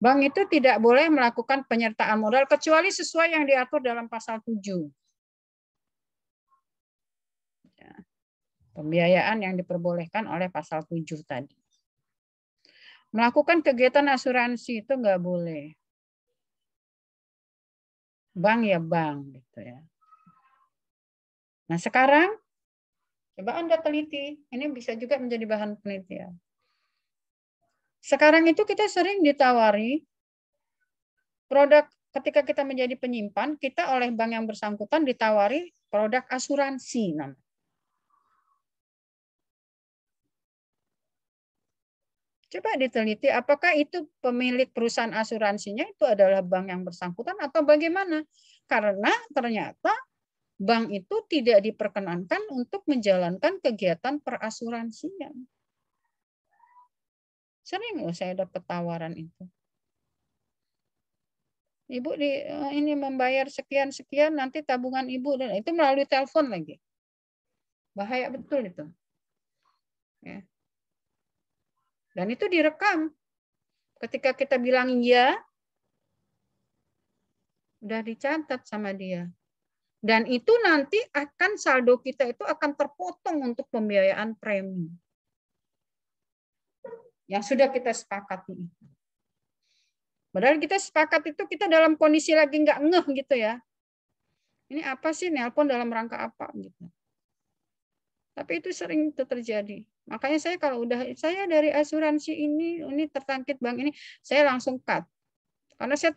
Bank itu tidak boleh melakukan penyertaan modal kecuali sesuai yang diatur dalam pasal 7. Pembiayaan yang diperbolehkan oleh pasal 7 tadi. Melakukan kegiatan asuransi itu nggak boleh. Bank ya bank gitu ya. Nah sekarang coba Anda teliti, ini bisa juga menjadi bahan penelitian. Sekarang itu kita sering ditawari produk ketika kita menjadi penyimpan, kita oleh bank yang bersangkutan ditawari produk asuransi namanya. Coba diteliti apakah itu pemilik perusahaan asuransinya itu adalah bank yang bersangkutan atau bagaimana? Karena ternyata bank itu tidak diperkenankan untuk menjalankan kegiatan perasuransian. Sering loh saya dapat tawaran itu. Ibu ini membayar sekian-sekian, nanti tabungan ibu, dan itu melalui telepon lagi. Bahaya betul itu. Ya. Dan itu direkam. Ketika kita bilang iya, udah dicatat sama dia. Dan itu nanti akan saldo kita itu akan terpotong untuk pembiayaan premi. Yang sudah kita sepakati. Padahal kita sepakat itu kita dalam kondisi lagi nggak ngeh gitu ya. Ini apa sih, nelpon dalam rangka apa gitu. Tapi itu sering itu terjadi. Makanya saya kalau udah saya dari asuransi ini tertangkit bank ini, saya langsung cut. Karena saya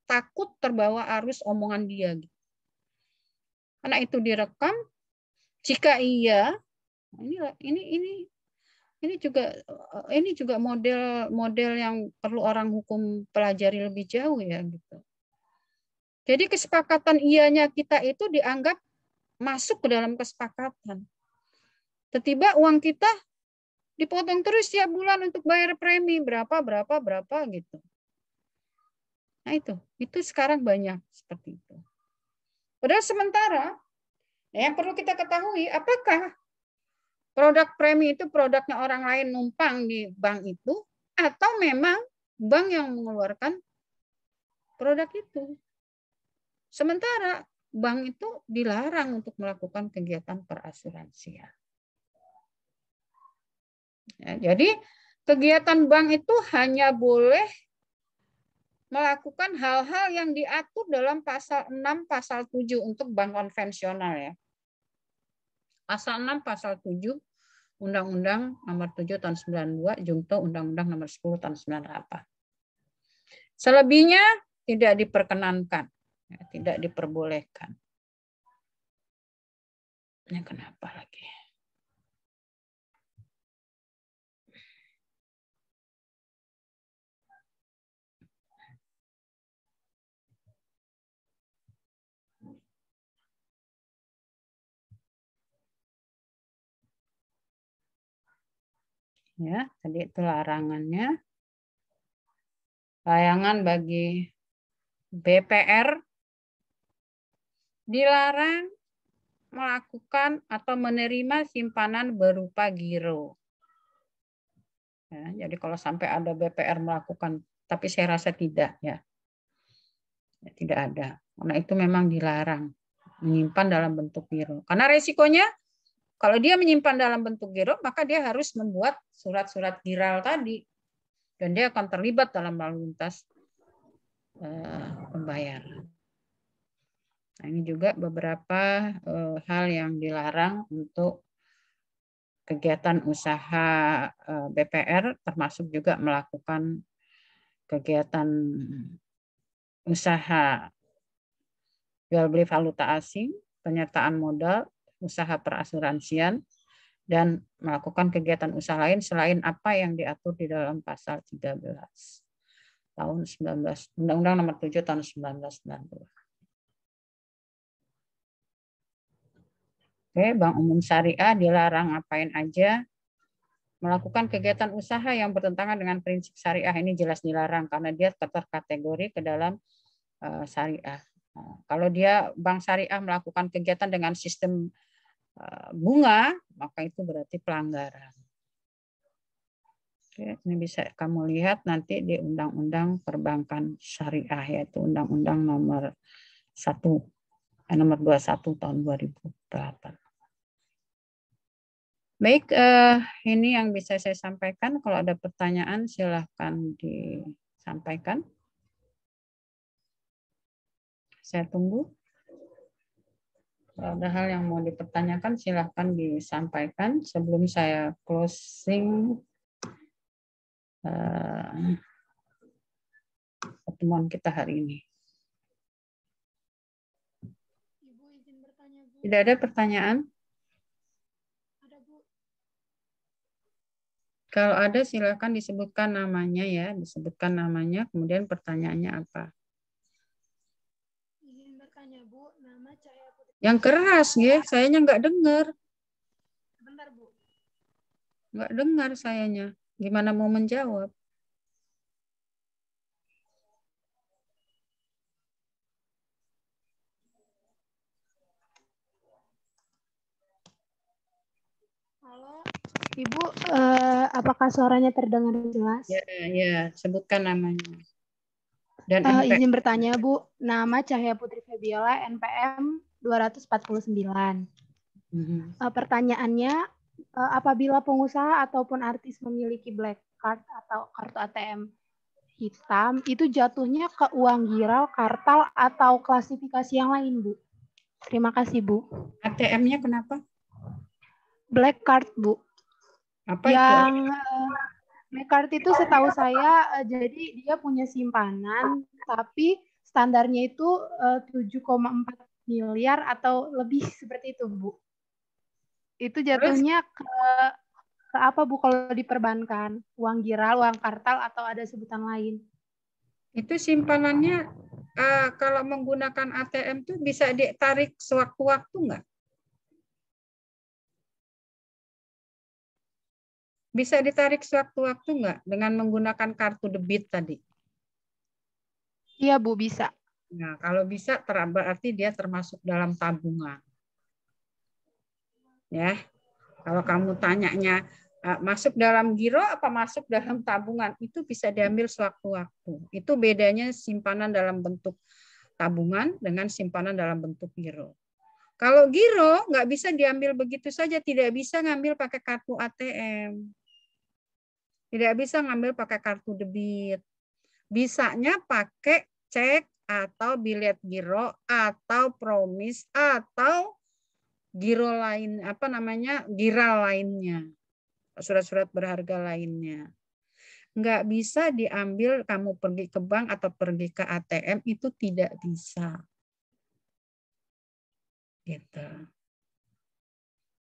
takut terbawa arus omongan dia. Karena itu direkam. Jika iya, ini juga model yang perlu orang hukum pelajari lebih jauh ya gitu. Jadi kesepakatan ianya kita itu dianggap masuk ke dalam kesepakatan. Tiba-tiba uang kita dipotong terus tiap bulan untuk bayar premi berapa gitu. Nah itu sekarang banyak seperti itu. Padahal sementara yang perlu kita ketahui apakah produk premi itu produknya orang lain numpang di bank itu atau memang bank yang mengeluarkan produk itu. Sementara bank itu dilarang untuk melakukan kegiatan perasuransian. Ya, jadi kegiatan bank itu hanya boleh melakukan hal-hal yang diatur dalam pasal 6, pasal 7 untuk bank konvensional ya. Pasal 6, pasal 7 Undang-Undang Nomor 7 Tahun 92, Jungto Undang-Undang Nomor 10 Tahun 98. Selebihnya tidak diperkenankan, ya, tidak diperbolehkan. Ini kenapa lagi? Ya, tadi itu larangannya. Larangan bagi BPR dilarang melakukan atau menerima simpanan berupa giro. Ya, jadi kalau sampai ada BPR melakukan, tapi saya rasa tidak ya, tidak ada. Karena itu memang dilarang menyimpan dalam bentuk giro. Karena resikonya kalau dia menyimpan dalam bentuk giro, maka dia harus membuat surat-surat giral tadi, dan dia akan terlibat dalam lalu lintas pembayaran. Nah, ini juga beberapa hal yang dilarang untuk kegiatan usaha BPR, termasuk juga melakukan kegiatan usaha jual beli valuta asing, penyertaan modal, usaha perasuransian, dan melakukan kegiatan usaha lain selain apa yang diatur di dalam pasal 13 tahun 19 Undang-Undang Nomor 7 tahun 1990. Oke, Bank Umum Syariah dilarang ngapain aja. Melakukan kegiatan usaha yang bertentangan dengan prinsip syariah ini jelas dilarang karena dia terkategori ke dalam syariah. Kalau dia bank syariah melakukan kegiatan dengan sistem bunga, maka itu berarti pelanggaran. Oke, ini bisa kamu lihat nanti di Undang-Undang Perbankan Syariah, yaitu Undang-Undang nomor 21 tahun 2008. Baik, ini yang bisa saya sampaikan. Kalau ada pertanyaan silahkan disampaikan. Saya tunggu. Kalau ada hal yang mau dipertanyakan silahkan disampaikan sebelum saya closing pertemuan kita hari ini. Ibu izin bertanya, Bu. Tidak ada pertanyaan? Ada, Bu. Kalau ada silakan disebutkan namanya ya, disebutkan namanya, kemudian pertanyaannya apa? Izin bertanya, Bu. Nama Cahaya Putri. Yang keras ya, sayanya nggak dengar. Sebentar, Bu. Nggak dengar sayanya. Gimana mau menjawab? Halo, Ibu. Apakah suaranya terdengar jelas? Ya, sebutkan namanya. Dan Izin bertanya, Bu. Nama Cahaya Putri Febiola, NPM 249. Pertanyaannya, apabila pengusaha ataupun artis memiliki black card atau kartu ATM hitam, itu jatuhnya ke uang giral, kartal, atau klasifikasi yang lain, Bu? Terima kasih, Bu. ATM-nya kenapa? Black card, Bu. Apa yang itu? Black card itu setahu saya, jadi dia punya simpanan, tapi standarnya itu 7,4 miliar atau lebih seperti itu, Bu. Itu jatuhnya ke apa, Bu, kalau diperbankan? Uang giral, uang kartal, atau ada sebutan lain? Itu simpanannya kalau menggunakan ATM tuh bisa ditarik sewaktu-waktu nggak? Bisa ditarik sewaktu-waktu nggak dengan menggunakan kartu debit tadi? Iya, Bu, bisa. Nah, kalau bisa berarti dia termasuk dalam tabungan. Ya, kalau kamu tanyanya masuk dalam giro apa masuk dalam tabungan, itu bisa diambil sewaktu-waktu. Itu bedanya simpanan dalam bentuk tabungan dengan simpanan dalam bentuk giro. Kalau giro nggak bisa diambil begitu saja, tidak bisa ngambil pakai kartu ATM. Tidak bisa ngambil pakai kartu debit. Bisanya pakai cek atau bilet giro atau promis atau giro lain, apa namanya, giral lainnya, surat-surat berharga lainnya. Nggak bisa diambil kamu pergi ke bank atau pergi ke ATM, itu tidak bisa. Gitu.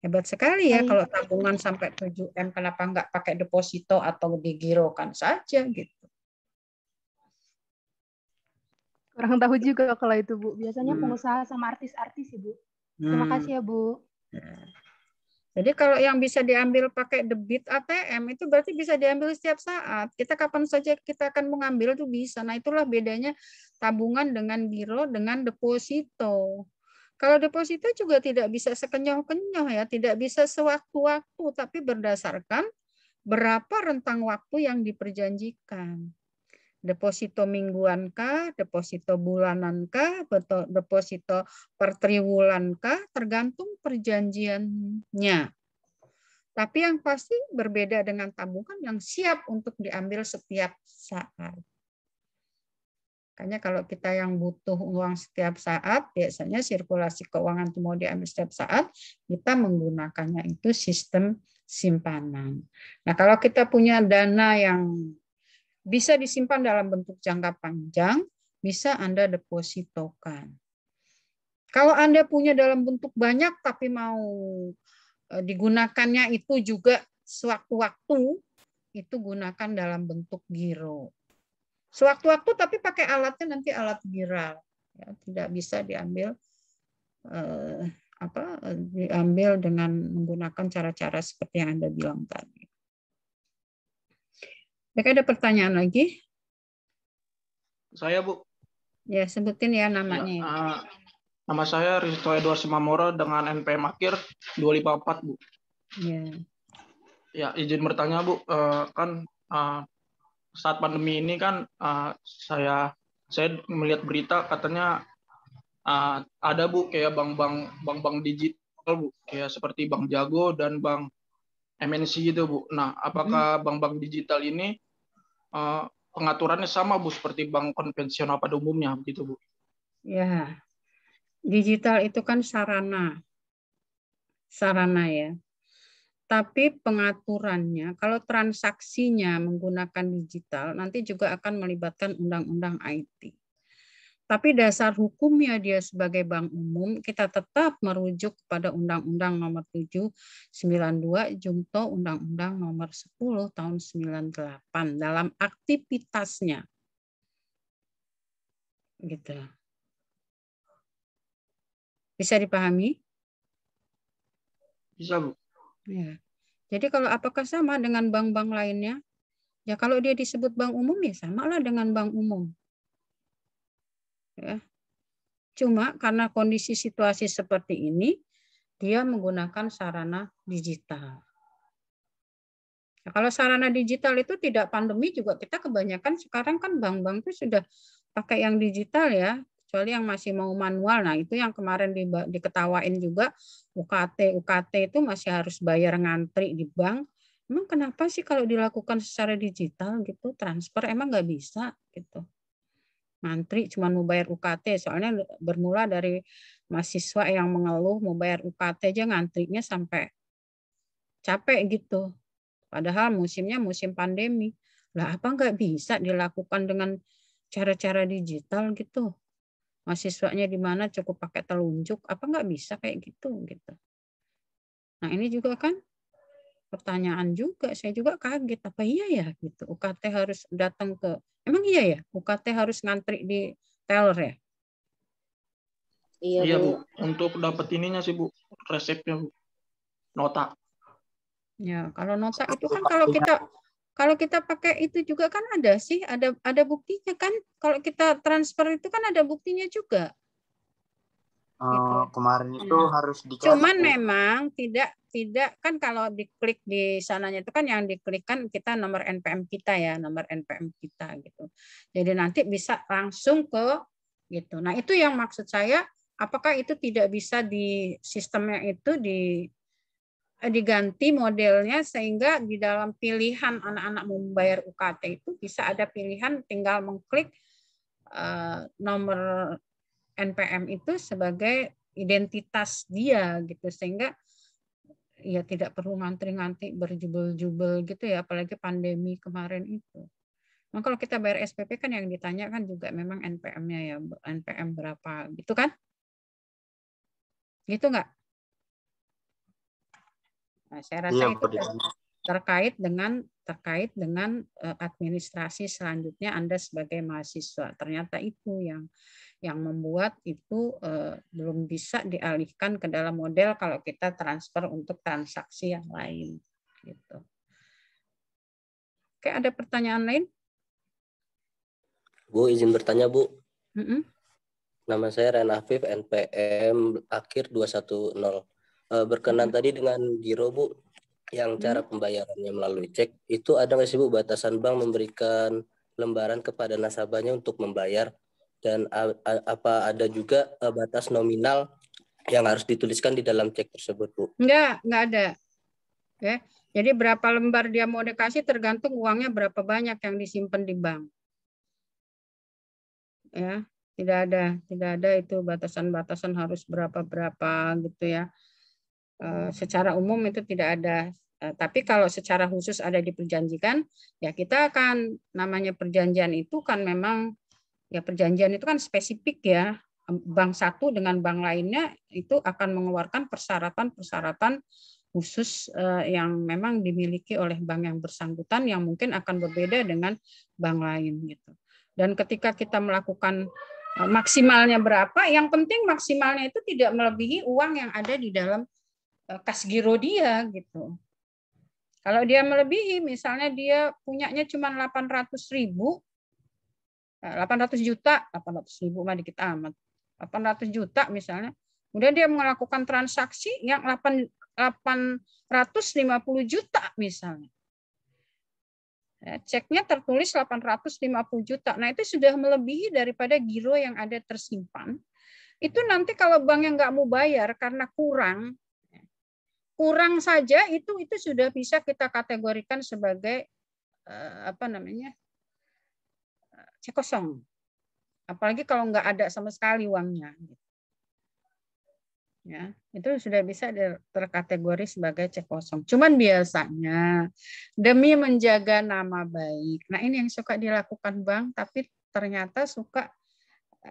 Hebat sekali ya kalau tabungan sampai 7M, kenapa nggak pakai deposito atau digirokan saja gitu. Kurang tahu juga kalau itu, Bu. Biasanya pengusaha sama artis-artis, Ibu. Terima kasih ya, Bu. Jadi kalau yang bisa diambil pakai debit ATM itu berarti bisa diambil setiap saat. Kita kapan saja kita akan mengambil itu bisa. Nah, itulah bedanya tabungan dengan giro dengan deposito. Kalau deposito juga tidak bisa sekenyah-kenyah ya, tidak bisa sewaktu-waktu, tapi berdasarkan berapa rentang waktu yang diperjanjikan. Deposito mingguan kah, deposito bulanan kah, deposito per triwulan kah, tergantung perjanjiannya. Tapi yang pasti berbeda dengan tabungan yang siap untuk diambil setiap saat. Makanya kalau kita yang butuh uang setiap saat, biasanya sirkulasi keuangan itu mau diambil setiap saat, kita menggunakannya itu sistem simpanan. Nah, kalau kita punya dana yang bisa disimpan dalam bentuk jangka panjang, bisa Anda depositokan. Kalau Anda punya dalam bentuk banyak, tapi mau digunakannya itu juga sewaktu-waktu, itu gunakan dalam bentuk giro. Sewaktu-waktu tapi pakai alatnya nanti alat giral, ya, tidak bisa diambil diambil dengan menggunakan cara-cara seperti yang Anda bilang tadi. Baik, ada pertanyaan lagi? Saya, Bu. Ya, sebutin ya namanya. Ya, nama saya Risto Edward Simamora dengan NPM akhir 254, Bu. Ya. Ya, izin bertanya, Bu. Kan saat pandemi ini kan saya melihat berita katanya ada, Bu, kayak bank-bank digital, Bu, kayak seperti Bank Jago dan Bank MNC gitu, Bu. Nah, apakah bank-bank digital ini pengaturannya sama, Bu, seperti bank konvensional pada umumnya begitu, Bu? Ya. Digital itu kan sarana ya. Tapi pengaturannya, kalau transaksinya menggunakan digital, nanti juga akan melibatkan undang-undang IT. Tapi dasar hukumnya dia sebagai bank umum, kita tetap merujuk kepada Undang-Undang Nomor 792 Junto Undang-Undang Nomor 10 Tahun 98 dalam aktivitasnya. Gitu. Bisa dipahami? Bisa, Bu. Ya. Jadi kalau apakah sama dengan bank-bank lainnya? Ya kalau dia disebut bank umum ya samalah dengan bank umum. Ya. Cuma karena kondisi situasi seperti ini, dia menggunakan sarana digital. Nah, kalau sarana digital itu tidak pandemi juga kita kebanyakan sekarang kan bank-bank itu sudah pakai yang digital ya, kecuali yang masih mau manual. Nah itu yang kemarin diketawain juga UKT itu masih harus bayar ngantri di bank. Emang kenapa sih kalau dilakukan secara digital gitu transfer emang nggak bisa gitu? Ngantri cuma mau bayar UKT, soalnya bermula dari mahasiswa yang mengeluh mau bayar UKT aja ngantrinya sampai capek gitu. Padahal musimnya musim pandemi. Lah apa nggak bisa dilakukan dengan cara-cara digital gitu? Mahasiswanya di mana cukup pakai telunjuk, apa nggak bisa kayak gitu gitu. Nah ini juga kan pertanyaan juga, saya juga kaget apa iya ya gitu. UKT harus datang ke, emang iya ya UKT harus ngantri di teller ya? Iya, Bu. Untuk dapat ininya sih, Bu, resepnya, Bu. Nota. Ya, kalau nota itu kan kalau kita pakai itu juga kan ada sih, ada buktinya kan. Kalau kita transfer itu kan ada buktinya juga. Gitu. Kemarin itu harus dicatat. Cuman memang tidak kan kalau diklik di sananya itu kan yang diklik kan kita nomor NPM kita ya, nomor NPM kita gitu. Jadi nanti bisa langsung ke gitu. Nah, itu yang maksud saya, apakah itu tidak bisa di sistemnya itu diganti modelnya sehingga di dalam pilihan anak-anak membayar UKT itu bisa ada pilihan tinggal mengklik nomor NPM itu sebagai identitas dia gitu sehingga ya tidak perlu ngantri-ngantri berjubel-jubel gitu ya apalagi pandemi kemarin itu. Nah, kalau kita bayar SPP kan yang ditanya kan juga memang NPM-nya ya NPM berapa gitu kan? Gitu nggak? Nah, saya rasa itu terkait dengan administrasi selanjutnya Anda sebagai mahasiswa. Ternyata itu yang membuat itu belum bisa dialihkan ke dalam model kalau kita transfer untuk transaksi yang lain. Gitu. Oke, ada pertanyaan lain? Bu, izin bertanya, Bu. Nama saya Ren Afif, NPM akhir 210. Berkenan tadi dengan giro, Bu, yang cara pembayarannya melalui cek. Itu ada nggak sih, Bu, batasan bank memberikan lembaran kepada nasabahnya untuk membayar? Dan apa ada juga batas nominal yang harus dituliskan di dalam cek tersebut, Bu? Enggak ada. Ya. Jadi berapa lembar dia mau dikasih tergantung uangnya berapa banyak yang disimpan di bank. Ya, tidak ada itu batasan-batasan harus berapa gitu ya. Secara umum itu tidak ada. Tapi kalau secara khusus ada diperjanjikan, ya kita akan namanya perjanjian itu kan memang ya perjanjian itu kan spesifik ya. Bank satu dengan bank lainnya itu akan mengeluarkan persyaratan-persyaratan khusus yang memang dimiliki oleh bank yang bersangkutan yang mungkin akan berbeda dengan bank lain gitu. Dan ketika kita melakukan maksimalnya berapa, yang penting maksimalnya itu tidak melebihi uang yang ada di dalam kas giro dia gitu. Kalau dia melebihi, misalnya dia punyanya cuma 800.000, 800 juta, 800.000 mah dikit amat, 800 juta misalnya, kemudian dia melakukan transaksi yang 850 juta misalnya. Ceknya tertulis 850 juta. Nah, itu sudah melebihi daripada giro yang ada tersimpan. Itu nanti kalau bank yang nggak mau bayar karena kurang saja itu sudah bisa kita kategorikan sebagai cek kosong. Apalagi kalau nggak ada sama sekali uangnya. Ya, itu sudah bisa terkategori sebagai cek kosong. Cuman biasanya demi menjaga nama baik. Nah, ini yang suka dilakukan bank, tapi ternyata suka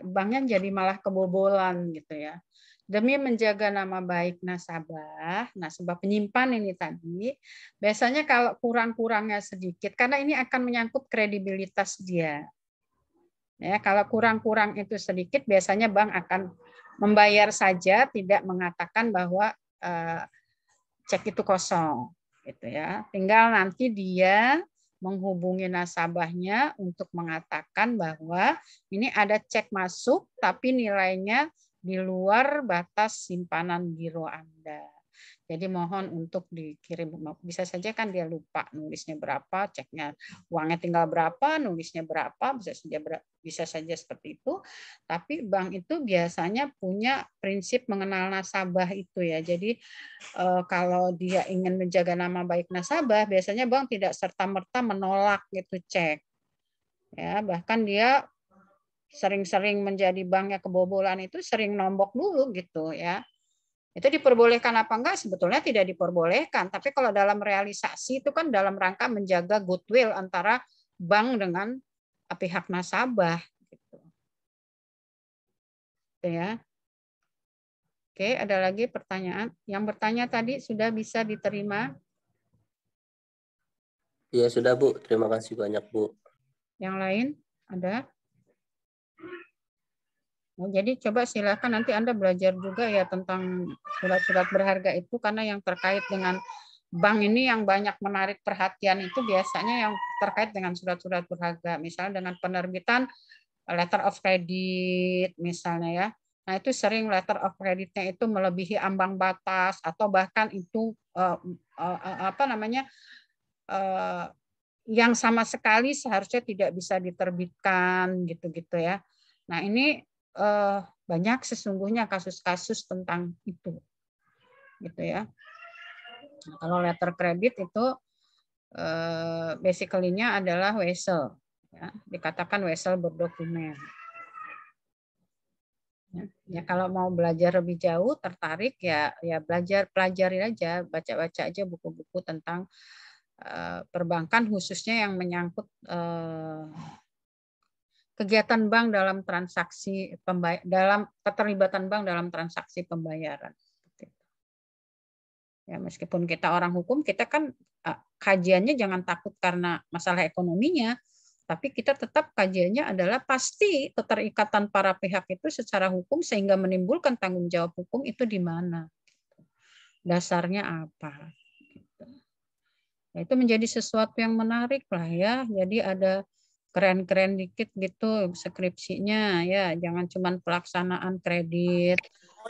banknya jadi malah kebobolan gitu ya. Demi menjaga nama baik nasabah penyimpan ini tadi, biasanya kalau kurang-kurangnya sedikit, karena ini akan menyangkut kredibilitas dia. Ya, kalau kurang-kurang itu sedikit, biasanya bank akan membayar saja, tidak mengatakan bahwa cek itu kosong, gitu ya. Tinggal nanti dia menghubungi nasabahnya untuk mengatakan bahwa ini ada cek masuk, tapi nilainya di luar batas simpanan giro Anda. Jadi mohon untuk dikirim, bisa saja kan dia lupa nulisnya berapa, ceknya uangnya tinggal berapa, nulisnya berapa, bisa saja seperti itu. Tapi bank itu biasanya punya prinsip mengenal nasabah itu ya. Jadi kalau dia ingin menjaga nama baik nasabah, biasanya bank tidak serta-merta menolak gitu cek. Ya, bahkan dia sering-sering menjadi banknya kebobolan itu sering nombok dulu gitu ya. Itu diperbolehkan apa enggak? Sebetulnya tidak diperbolehkan. Tapi kalau dalam realisasi itu kan dalam rangka menjaga goodwill antara bank dengan pihak nasabah. Gitu. Itu ya. Oke, ada lagi pertanyaan? Yang bertanya tadi sudah bisa diterima? Iya, sudah, Bu. Terima kasih banyak, Bu. Yang lain ada? Nah, jadi coba silakan nanti Anda belajar juga ya tentang surat-surat berharga itu, karena yang terkait dengan bank ini yang banyak menarik perhatian itu biasanya yang terkait dengan surat-surat berharga, misalnya dengan penerbitan letter of credit misalnya ya. Nah, itu sering letter of creditnya itu melebihi ambang batas atau bahkan itu yang sama sekali seharusnya tidak bisa diterbitkan gitu-gitu ya. Nah, ini banyak sesungguhnya kasus-kasus tentang itu, gitu ya. Nah, kalau letter credit itu basically-nya adalah wesel, ya. Dikatakan wesel berdokumen. Ya, kalau mau belajar lebih jauh, tertarik ya pelajari aja, baca-baca aja buku-buku tentang perbankan khususnya yang menyangkut kegiatan bank dalam transaksi dalam keterlibatan bank dalam transaksi pembayaran. Ya, meskipun kita orang hukum, kita kan kajiannya jangan takut karena masalah ekonominya, tapi kita tetap kajiannya adalah pasti keterikatan para pihak itu secara hukum sehingga menimbulkan tanggung jawab hukum itu di mana, dasarnya apa. Nah, itu menjadi sesuatu yang menarik lah ya. Jadi ada keren-keren dikit gitu skripsinya ya, jangan cuman pelaksanaan kredit,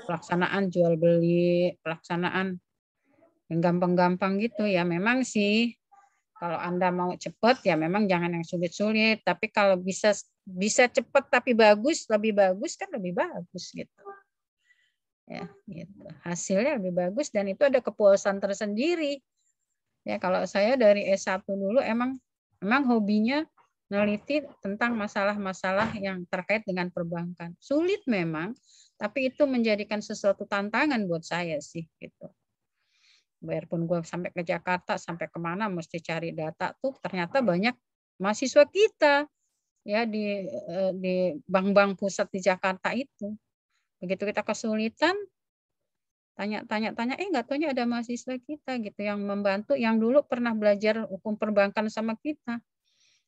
pelaksanaan jual beli, pelaksanaan yang gampang-gampang gitu ya. Memang sih kalau Anda mau cepat ya memang jangan yang sulit-sulit, tapi kalau bisa cepat tapi bagus, lebih bagus kan lebih bagus gitu. Ya, gitu. Hasilnya lebih bagus dan itu ada kepuasan tersendiri. Ya, kalau saya dari S1 dulu emang hobinya neliti tentang masalah-masalah yang terkait dengan perbankan. Sulit memang, tapi itu menjadikan sesuatu tantangan buat saya sih gitu. Biarpun gue sampai ke Jakarta, sampai kemana mesti cari data tuh, ternyata banyak mahasiswa kita ya di bank-bank pusat di Jakarta itu. Begitu kita kesulitan, tanya, nggak taunya ada mahasiswa kita gitu yang membantu, yang dulu pernah belajar hukum perbankan sama kita.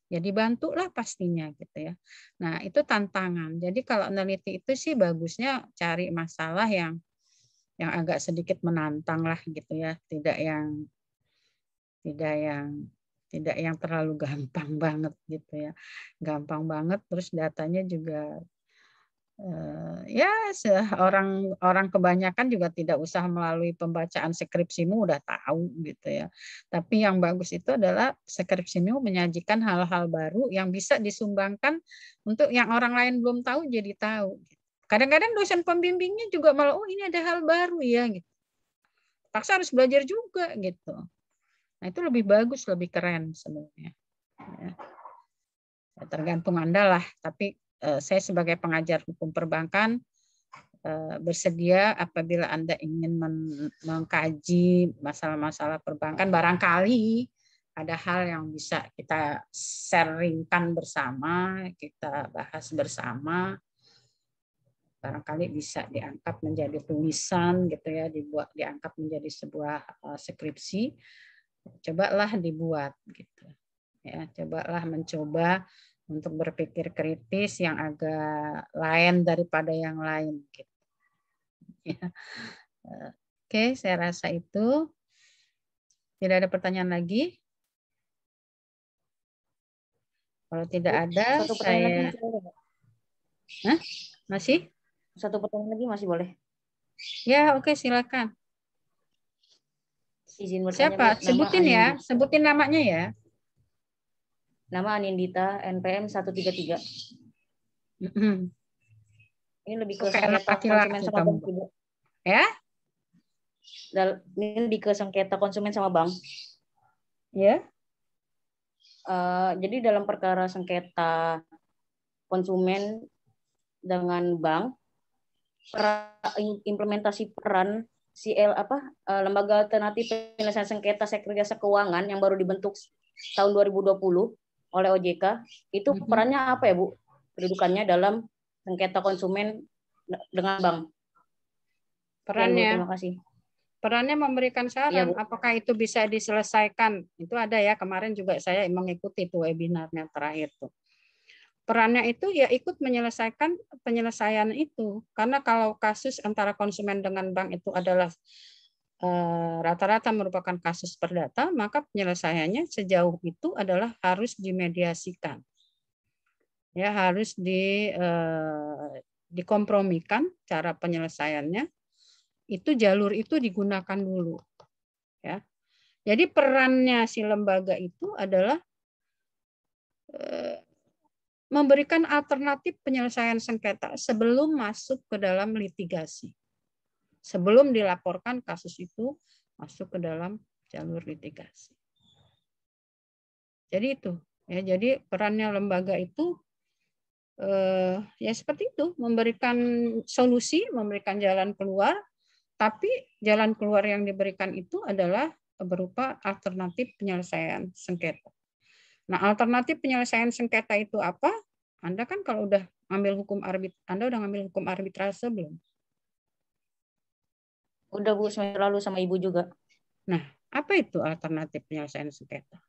Ya dibantulah pastinya gitu ya. Nah itu tantangan. Jadi kalau meneliti itu sih bagusnya cari masalah yang agak sedikit menantang lah gitu ya, tidak yang terlalu gampang banget gitu ya, gampang banget terus datanya juga ya orang kebanyakan juga tidak usah melalui pembacaan skripsimu udah tahu gitu ya, tapi yang bagus itu adalah skripsimu menyajikan hal-hal baru yang bisa disumbangkan untuk yang orang lain belum tahu jadi tahu. Kadang-kadang dosen pembimbingnya juga malah, oh ini ada hal baru ya, gitu. Paksa harus belajar juga gitu. Nah itu lebih bagus, lebih keren sebenarnya. Ya. Tergantung Anda lah. Tapi saya sebagai pengajar hukum perbankan bersedia apabila Anda ingin mengkaji masalah-masalah perbankan, barangkali ada hal yang bisa kita sharingkan bersama, kita bahas bersama. Barangkali bisa diangkat menjadi tulisan gitu ya, diangkat menjadi sebuah skripsi. Cobalah dibuat gitu ya, mencoba untuk berpikir kritis yang agak lain daripada yang lain gitu ya. Oke, saya rasa itu tidak ada pertanyaan lagi. Kalau tidak ada, saya masih satu pertanyaan lagi masih boleh? Ya, oke, silakan. Izin bertanya. Siapa? Sebutin ya, sebutin namanya ya. Nama Anindita, NPM 133. Ini lebih ke sengketa konsumen sama bank. Ya? Ini lebih ke sengketa konsumen sama bank. Ya. Jadi dalam perkara sengketa konsumen dengan bank, implementasi peran lembaga alternatif penyelesaian sengketa sekuritisasi keuangan yang baru dibentuk tahun 2020 oleh OJK, itu perannya apa ya Bu? Kedudukannya dalam sengketa konsumen dengan bank. Perannya, ya, Bu, terima kasih. Perannya memberikan saran, ya, apakah itu bisa diselesaikan. Itu ada ya, kemarin juga saya mengikuti itu webinarnya terakhir tuh. Perannya itu ya ikut menyelesaikan penyelesaian itu. Karena kalau kasus antara konsumen dengan bank itu adalah rata-rata merupakan kasus perdata, maka penyelesaiannya sejauh itu adalah harus dimediasikan. Ya, harus dikompromikan cara penyelesaiannya. Itu jalur itu digunakan dulu. Ya. Jadi perannya si lembaga itu adalah memberikan alternatif penyelesaian sengketa sebelum masuk ke dalam litigasi. Sebelum dilaporkan kasus itu masuk ke dalam jalur litigasi. Jadi itu, ya. Jadi perannya lembaga itu ya seperti itu, memberikan solusi, memberikan jalan keluar, tapi jalan keluar yang diberikan itu adalah berupa alternatif penyelesaian sengketa. Nah, alternatif penyelesaian sengketa itu apa? Anda kan kalau udah ngambil Anda udah ngambil hukum arbitrase belum? Udah Bu, semester lalu sama Ibu juga. Nah, apa itu alternatif penyelesaian sengketa?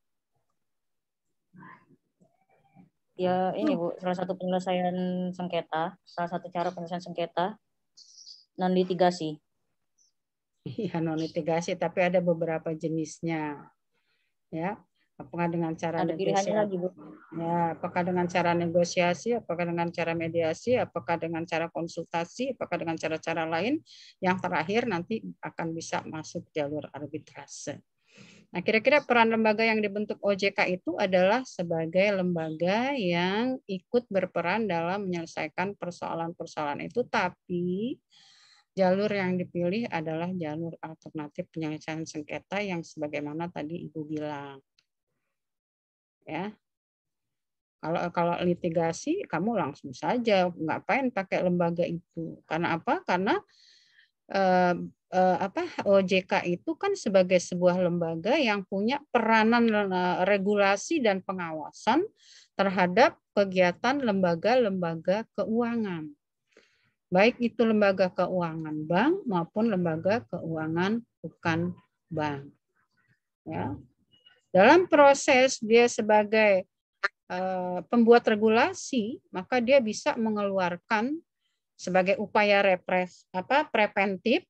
Ya ini Bu, salah satu penyelesaian sengketa, salah satu cara penyelesaian sengketa non litigasi. Iya, non litigasi, tapi ada beberapa jenisnya. Ya. Apakah dengan cara Ada pilihannya negosiasi? lagi, Bu. Ya, apakah dengan cara negosiasi, apakah dengan cara mediasi, apakah dengan cara konsultasi, apakah dengan cara-cara lain, yang terakhir nanti akan bisa masuk jalur arbitrase. Nah, kira-kira peran lembaga yang dibentuk OJK itu adalah sebagai lembaga yang ikut berperan dalam menyelesaikan persoalan-persoalan itu, tapi jalur yang dipilih adalah jalur alternatif penyelesaian sengketa yang sebagaimana tadi Ibu bilang. Ya, kalau litigasi kamu langsung saja, ngapain pakai lembaga itu? Karena apa? Karena OJK itu kan sebagai sebuah lembaga yang punya peranan regulasi dan pengawasan terhadap kegiatan lembaga-lembaga keuangan. Baik itu lembaga keuangan bank maupun lembaga keuangan bukan bank. Ya. Dalam proses dia sebagai pembuat regulasi, maka dia bisa mengeluarkan sebagai upaya preventif,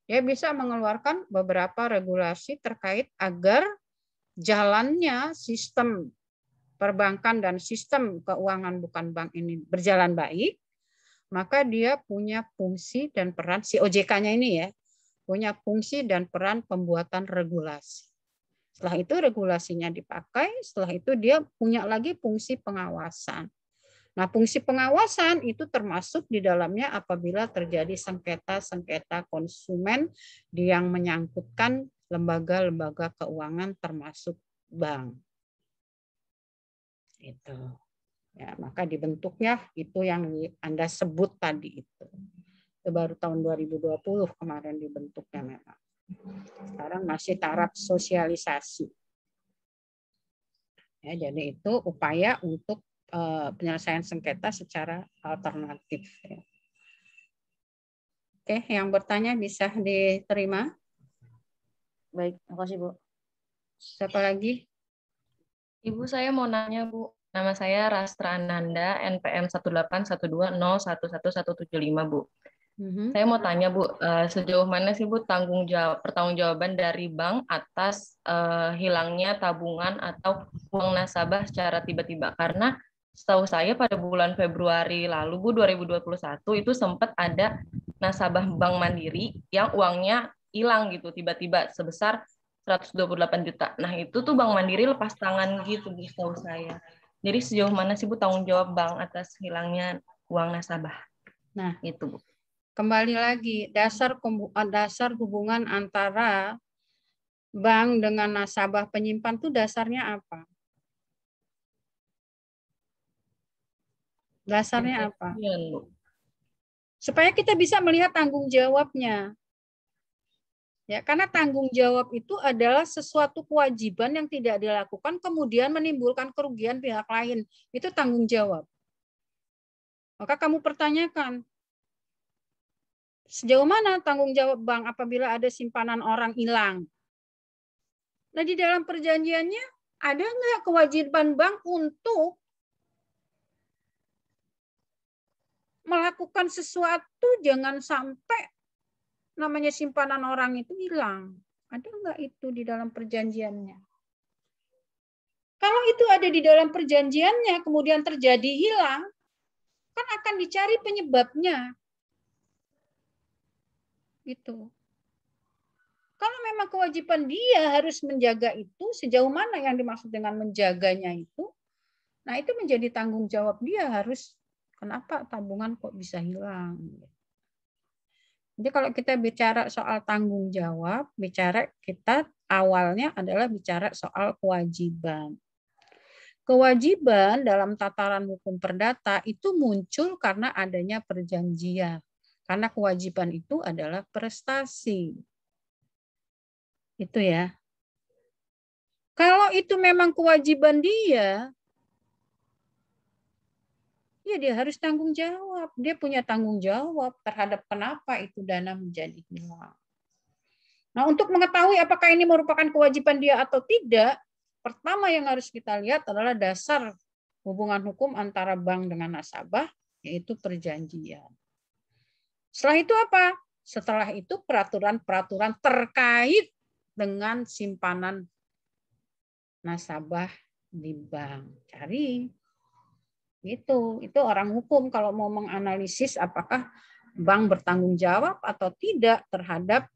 dia bisa mengeluarkan beberapa regulasi terkait agar jalannya sistem perbankan dan sistem keuangan bukan bank ini berjalan baik, maka dia punya fungsi dan peran, si OJK-nya ini ya, punya fungsi dan peran pembuatan regulasi. Setelah itu regulasinya dipakai, setelah itu dia punya lagi fungsi pengawasan. Nah, fungsi pengawasan itu termasuk di dalamnya apabila terjadi sengketa-sengketa konsumen yang menyangkutkan lembaga-lembaga keuangan termasuk bank. Itu. Ya, maka dibentuknya itu yang Anda sebut tadi itu. Itu baru tahun 2020 kemarin dibentuknya memang. Sekarang masih taraf sosialisasi. Ya, jadi itu upaya untuk penyelesaian sengketa secara alternatif. Ya. Oke, yang bertanya bisa diterima. Baik, terima kasih, Bu. Siapa lagi? Ibu, saya mau nanya, Bu. Nama saya Rastra Ananda, NPM 18120111175, Bu. Saya mau tanya, Bu, sejauh mana sih, Bu, pertanggungjawaban dari bank atas hilangnya tabungan atau uang nasabah secara tiba-tiba? Karena setahu saya pada bulan Februari lalu, Bu, 2021, itu sempat ada nasabah Bank Mandiri yang uangnya hilang gitu, tiba-tiba sebesar 128 juta. Nah, itu tuh Bank Mandiri lepas tangan gitu, Bu, setahu saya. Jadi sejauh mana sih, Bu, tanggung jawab bank atas hilangnya uang nasabah? Nah, itu, Bu. Kembali dasar hubungan antara bank dengan nasabah penyimpan itu dasarnya apa? Dasarnya apa? Supaya kita bisa melihat tanggung jawabnya. Ya, karena tanggung jawab itu adalah sesuatu kewajiban yang tidak dilakukan kemudian menimbulkan kerugian pihak lain. Itu tanggung jawab. Maka kamu pertanyakan, sejauh mana tanggung jawab bank apabila ada simpanan orang hilang? Nah, di dalam perjanjiannya ada nggak kewajiban bank untuk melakukan sesuatu jangan sampai namanya simpanan orang itu hilang? Ada nggak itu di dalam perjanjiannya? Kalau itu ada di dalam perjanjiannya kemudian terjadi hilang, kan akan dicari penyebabnya. Gitu. Kalau memang kewajiban dia harus menjaga itu, sejauh mana yang dimaksud dengan menjaganya itu, nah itu menjadi tanggung jawab dia harus, kenapa tabungan kok bisa hilang. Jadi kalau kita bicara soal tanggung jawab, kita awalnya adalah bicara soal kewajiban. Kewajiban dalam tataran hukum perdata itu muncul karena adanya perjanjian. Karena kewajiban itu adalah prestasi. Itu ya. Kalau itu memang kewajiban dia, ya dia harus tanggung jawab. Dia punya tanggung jawab terhadap kenapa itu dana menjadi hilang. Nah, untuk mengetahui apakah ini merupakan kewajiban dia atau tidak, pertama yang harus kita lihat adalah dasar hubungan hukum antara bank dengan nasabah, yaitu perjanjian. Setelah itu apa? Setelah itu peraturan-peraturan terkait dengan simpanan nasabah di bank. Cari. Itu orang hukum kalau mau menganalisis apakah bank bertanggung jawab atau tidak terhadap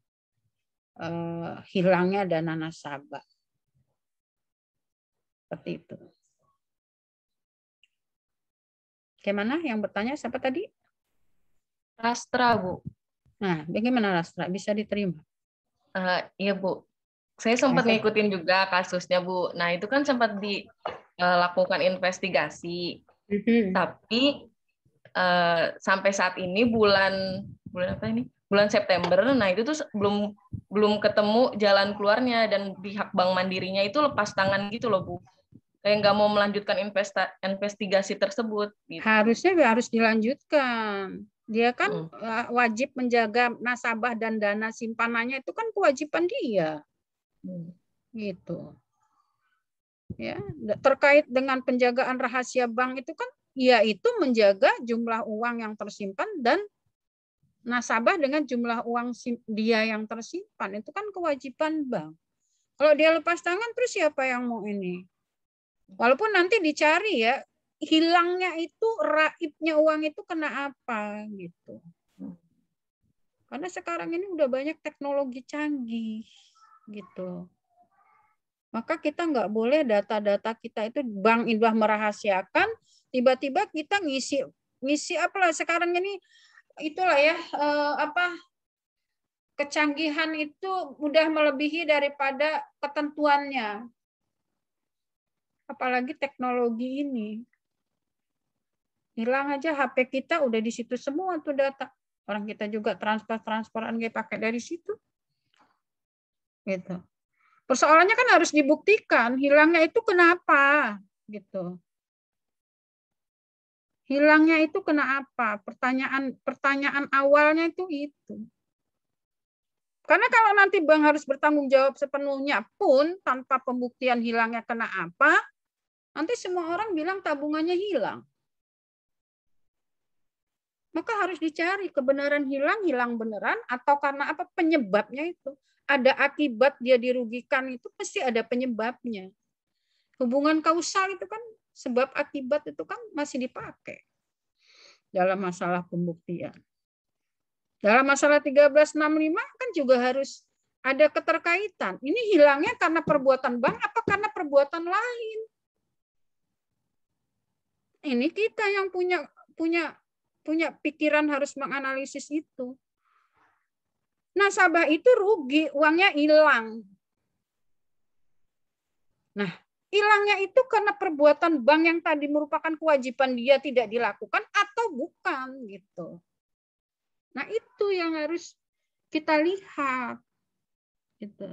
hilangnya dana nasabah. Seperti itu. Gimana yang bertanya siapa tadi? Rastra, Bu. Nah, bagaimana Rastra? Bisa diterima? Iya, Bu. Saya sempat ngikutin juga kasusnya, Bu. Nah, itu kan sempat dilakukan investigasi. Tapi sampai saat ini bulan apa ini? Bulan September. Nah, itu tuh belum ketemu jalan keluarnya, dan pihak Bank Mandirinya itu lepas tangan gitu loh, Bu. Kayak nggak mau melanjutkan investigasi tersebut. Gitu. Harusnya harus dilanjutkan. Dia kan wajib menjaga nasabah dan dana simpanannya, itu kan kewajiban dia. Gitu. Ya, terkait dengan penjagaan rahasia bank itu kan yaitu menjaga jumlah uang yang tersimpan dan nasabah dengan jumlah uang dia yang tersimpan, itu kan kewajiban bank. Kalau dia lepas tangan terus siapa yang mau ini? Walaupun nanti dicari ya, hilangnya itu, raibnya uang itu kena apa gitu. Karena sekarang ini udah banyak teknologi canggih gitu. Maka kita nggak boleh data-data kita itu bank udah merahasiakan, tiba-tiba kita ngisi apalah sekarang ini itulah ya kecanggihan itu udah melebihi daripada ketentuannya. Apalagi teknologi ini. Hilang aja HP kita udah di situ semua tuh data. Orang kita juga transferan kayak pakai dari situ. Gitu. Persoalannya kan harus dibuktikan hilangnya itu kenapa, gitu. Hilangnya itu kenapa? Pertanyaan awalnya itu. Karena kalau nanti bank harus bertanggung jawab sepenuhnya pun tanpa pembuktian hilangnya kena apa, nanti semua orang bilang tabungannya hilang. Maka harus dicari kebenaran hilang beneran atau karena apa penyebabnya itu. Ada akibat dia dirugikan itu pasti ada penyebabnya. Hubungan kausal itu kan sebab akibat itu kan masih dipakai dalam masalah pembuktian. Dalam masalah 1365 kan juga harus ada keterkaitan. Ini hilangnya karena perbuatan bank apa karena perbuatan lain? Ini kita yang punya pikiran harus menganalisis itu. Nasabah itu rugi, uangnya hilang. Nah, hilangnya itu karena perbuatan bank yang tadi merupakan kewajiban dia tidak dilakukan atau bukan gitu. Nah, itu yang harus kita lihat. Gitu.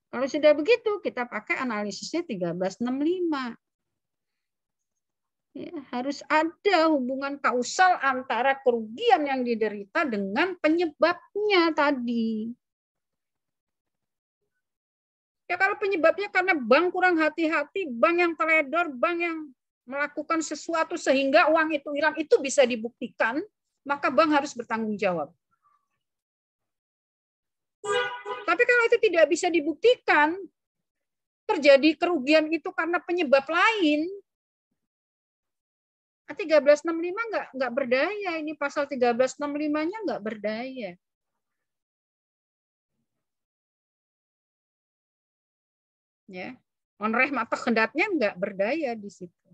Kalau sudah begitu, kita pakai analisisnya 1365. Ya, harus ada hubungan kausal antara kerugian yang diderita dengan penyebabnya tadi. Ya kalau penyebabnya karena bank kurang hati-hati, bank yang teledor, bank yang melakukan sesuatu sehingga uang itu hilang, itu bisa dibuktikan, maka bank harus bertanggung jawab. Tapi kalau itu tidak bisa dibuktikan, terjadi kerugian itu karena penyebab lain, 1365 nggak berdaya. Ini pasal 1365-nya nggak berdaya. Ya, onreh mata hendatnya nggak berdaya di situ.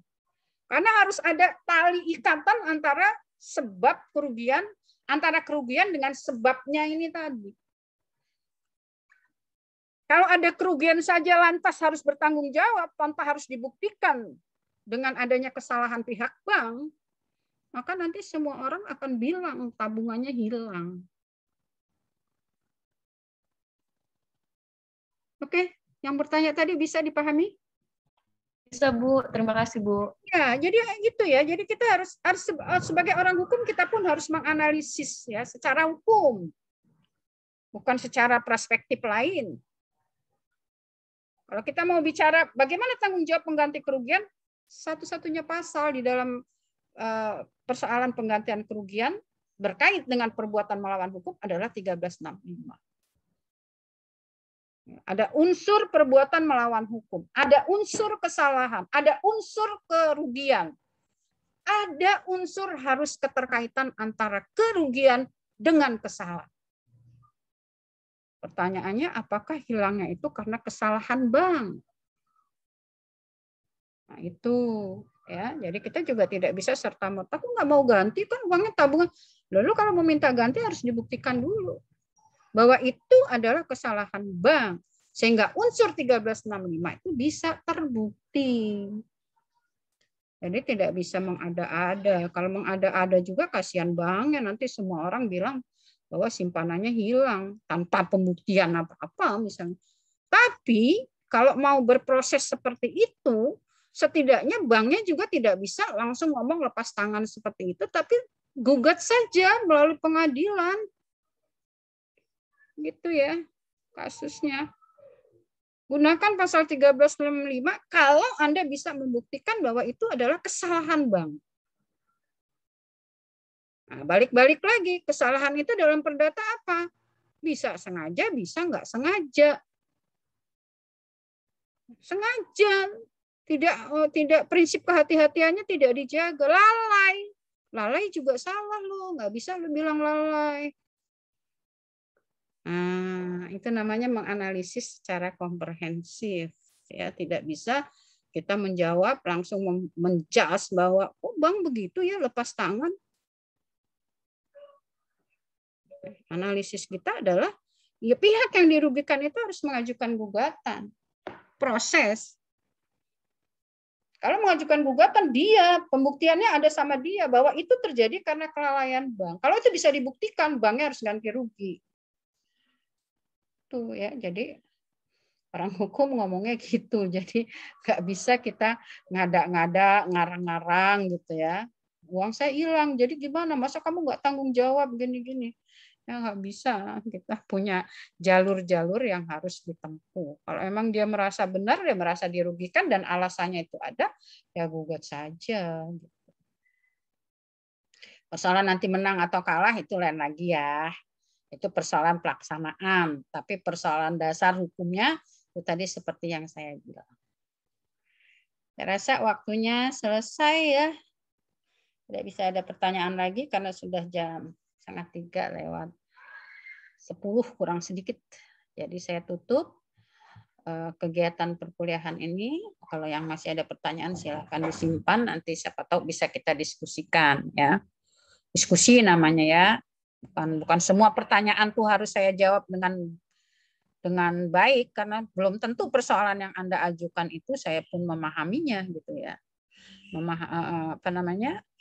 Karena harus ada tali ikatan antara sebab kerugian, antara kerugian dengan sebabnya ini tadi. Kalau ada kerugian saja lantas harus bertanggung jawab tanpa harus dibuktikan dengan adanya kesalahan pihak bank, maka nanti semua orang akan bilang tabungannya hilang. Oke, yang bertanya tadi bisa dipahami? Bisa, Bu. Terima kasih, Bu. Ya, jadi gitu ya. Jadi kita harus sebagai orang hukum kita pun harus menganalisis ya secara hukum. Bukan secara perspektif lain. Kalau kita mau bicara bagaimana tanggung jawab pengganti kerugian, satu-satunya pasal di dalam persoalan penggantian kerugian berkait dengan perbuatan melawan hukum adalah 1365. Ada unsur perbuatan melawan hukum, ada unsur kesalahan, ada unsur kerugian, ada unsur harus keterkaitan antara kerugian dengan kesalahan. Pertanyaannya, apakah hilangnya itu karena kesalahan bank? Nah itu ya, jadi kita juga tidak bisa serta-merta, aku nggak mau ganti kan uangnya tabungan. Lalu kalau mau minta ganti harus dibuktikan dulu bahwa itu adalah kesalahan bank, sehingga unsur 1365 itu bisa terbukti. Jadi tidak bisa mengada-ada. Kalau mengada-ada juga kasihan banknya, nanti semua orang bilang bahwa simpanannya hilang tanpa pembuktian apa-apa misalnya. Tapi kalau mau berproses seperti itu, setidaknya banknya juga tidak bisa langsung ngomong lepas tangan seperti itu, tapi gugat saja melalui pengadilan. Gitu ya kasusnya. Gunakan pasal 1365 kalau Anda bisa membuktikan bahwa itu adalah kesalahan bank. Nah, balik-balik lagi, kesalahan itu dalam perdata apa? Bisa sengaja, bisa nggak sengaja. Sengaja. Tidak prinsip kehati-hatiannya tidak dijaga. Lalai. Lalai juga salah loh, nggak bisa lo bilang lalai. Nah, itu namanya menganalisis secara komprehensif. Ya, tidak bisa kita menjawab langsung menjas bahwa oh bank begitu ya lepas tangan. Analisis kita adalah ya pihak yang dirugikan itu harus mengajukan gugatan. Proses. Kalau mengajukan gugatan dia, pembuktiannya ada sama dia bahwa itu terjadi karena kelalaian bank. Kalau itu bisa dibuktikan, banknya harus ganti rugi. Tuh ya, jadi orang hukum ngomongnya gitu. Jadi nggak bisa kita ngada-ngada, ngarang-ngarang gitu ya. Uang saya hilang, jadi gimana? Masa kamu nggak tanggung jawab gini-gini? Ya nggak bisa. Kita punya jalur-jalur yang harus ditempuh. Kalau emang dia merasa benar, dia merasa dirugikan dan alasannya itu ada, ya gugat saja. Persoalan nanti menang atau kalah itu lain lagi ya. Itu persoalan pelaksanaan. Tapi persoalan dasar hukumnya itu tadi seperti yang saya bilang. Saya rasa waktunya selesai ya. Tidak bisa ada pertanyaan lagi karena sudah jam 2:30 lewat 10 kurang sedikit. Jadi saya tutup kegiatan perkuliahan ini. Kalau yang masih ada pertanyaan silahkan disimpan. Nanti siapa tahu bisa kita diskusikan ya. Diskusi namanya ya. Bukan semua pertanyaan tuh harus saya jawab dengan baik karena belum tentu persoalan yang Anda ajukan itu saya pun memahaminya gitu ya.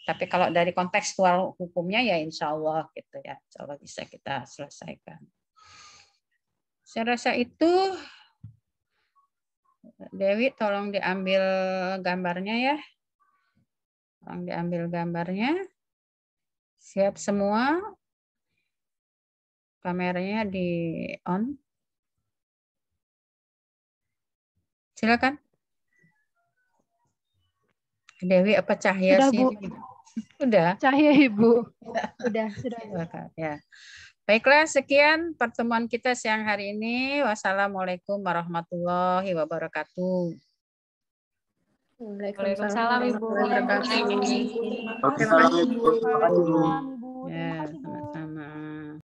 Tapi kalau dari kontekstual hukumnya ya insya Allah gitu ya, insya Allah bisa kita selesaikan. Saya rasa itu. Dewi tolong diambil gambarnya ya. Tolong diambil gambarnya. Siap semua. Kameranya di on. Silakan. Dewi apa Cahya sudah, sih? Bu. Sudah. Cahya Ibu. Sudah. Ya. Baiklah, sekian pertemuan kita siang hari ini. Wassalamualaikum warahmatullahi wabarakatuh. Waalaikumsalam Ibu. Terima kasih, Bu. Terima kasih, Bu. Ya.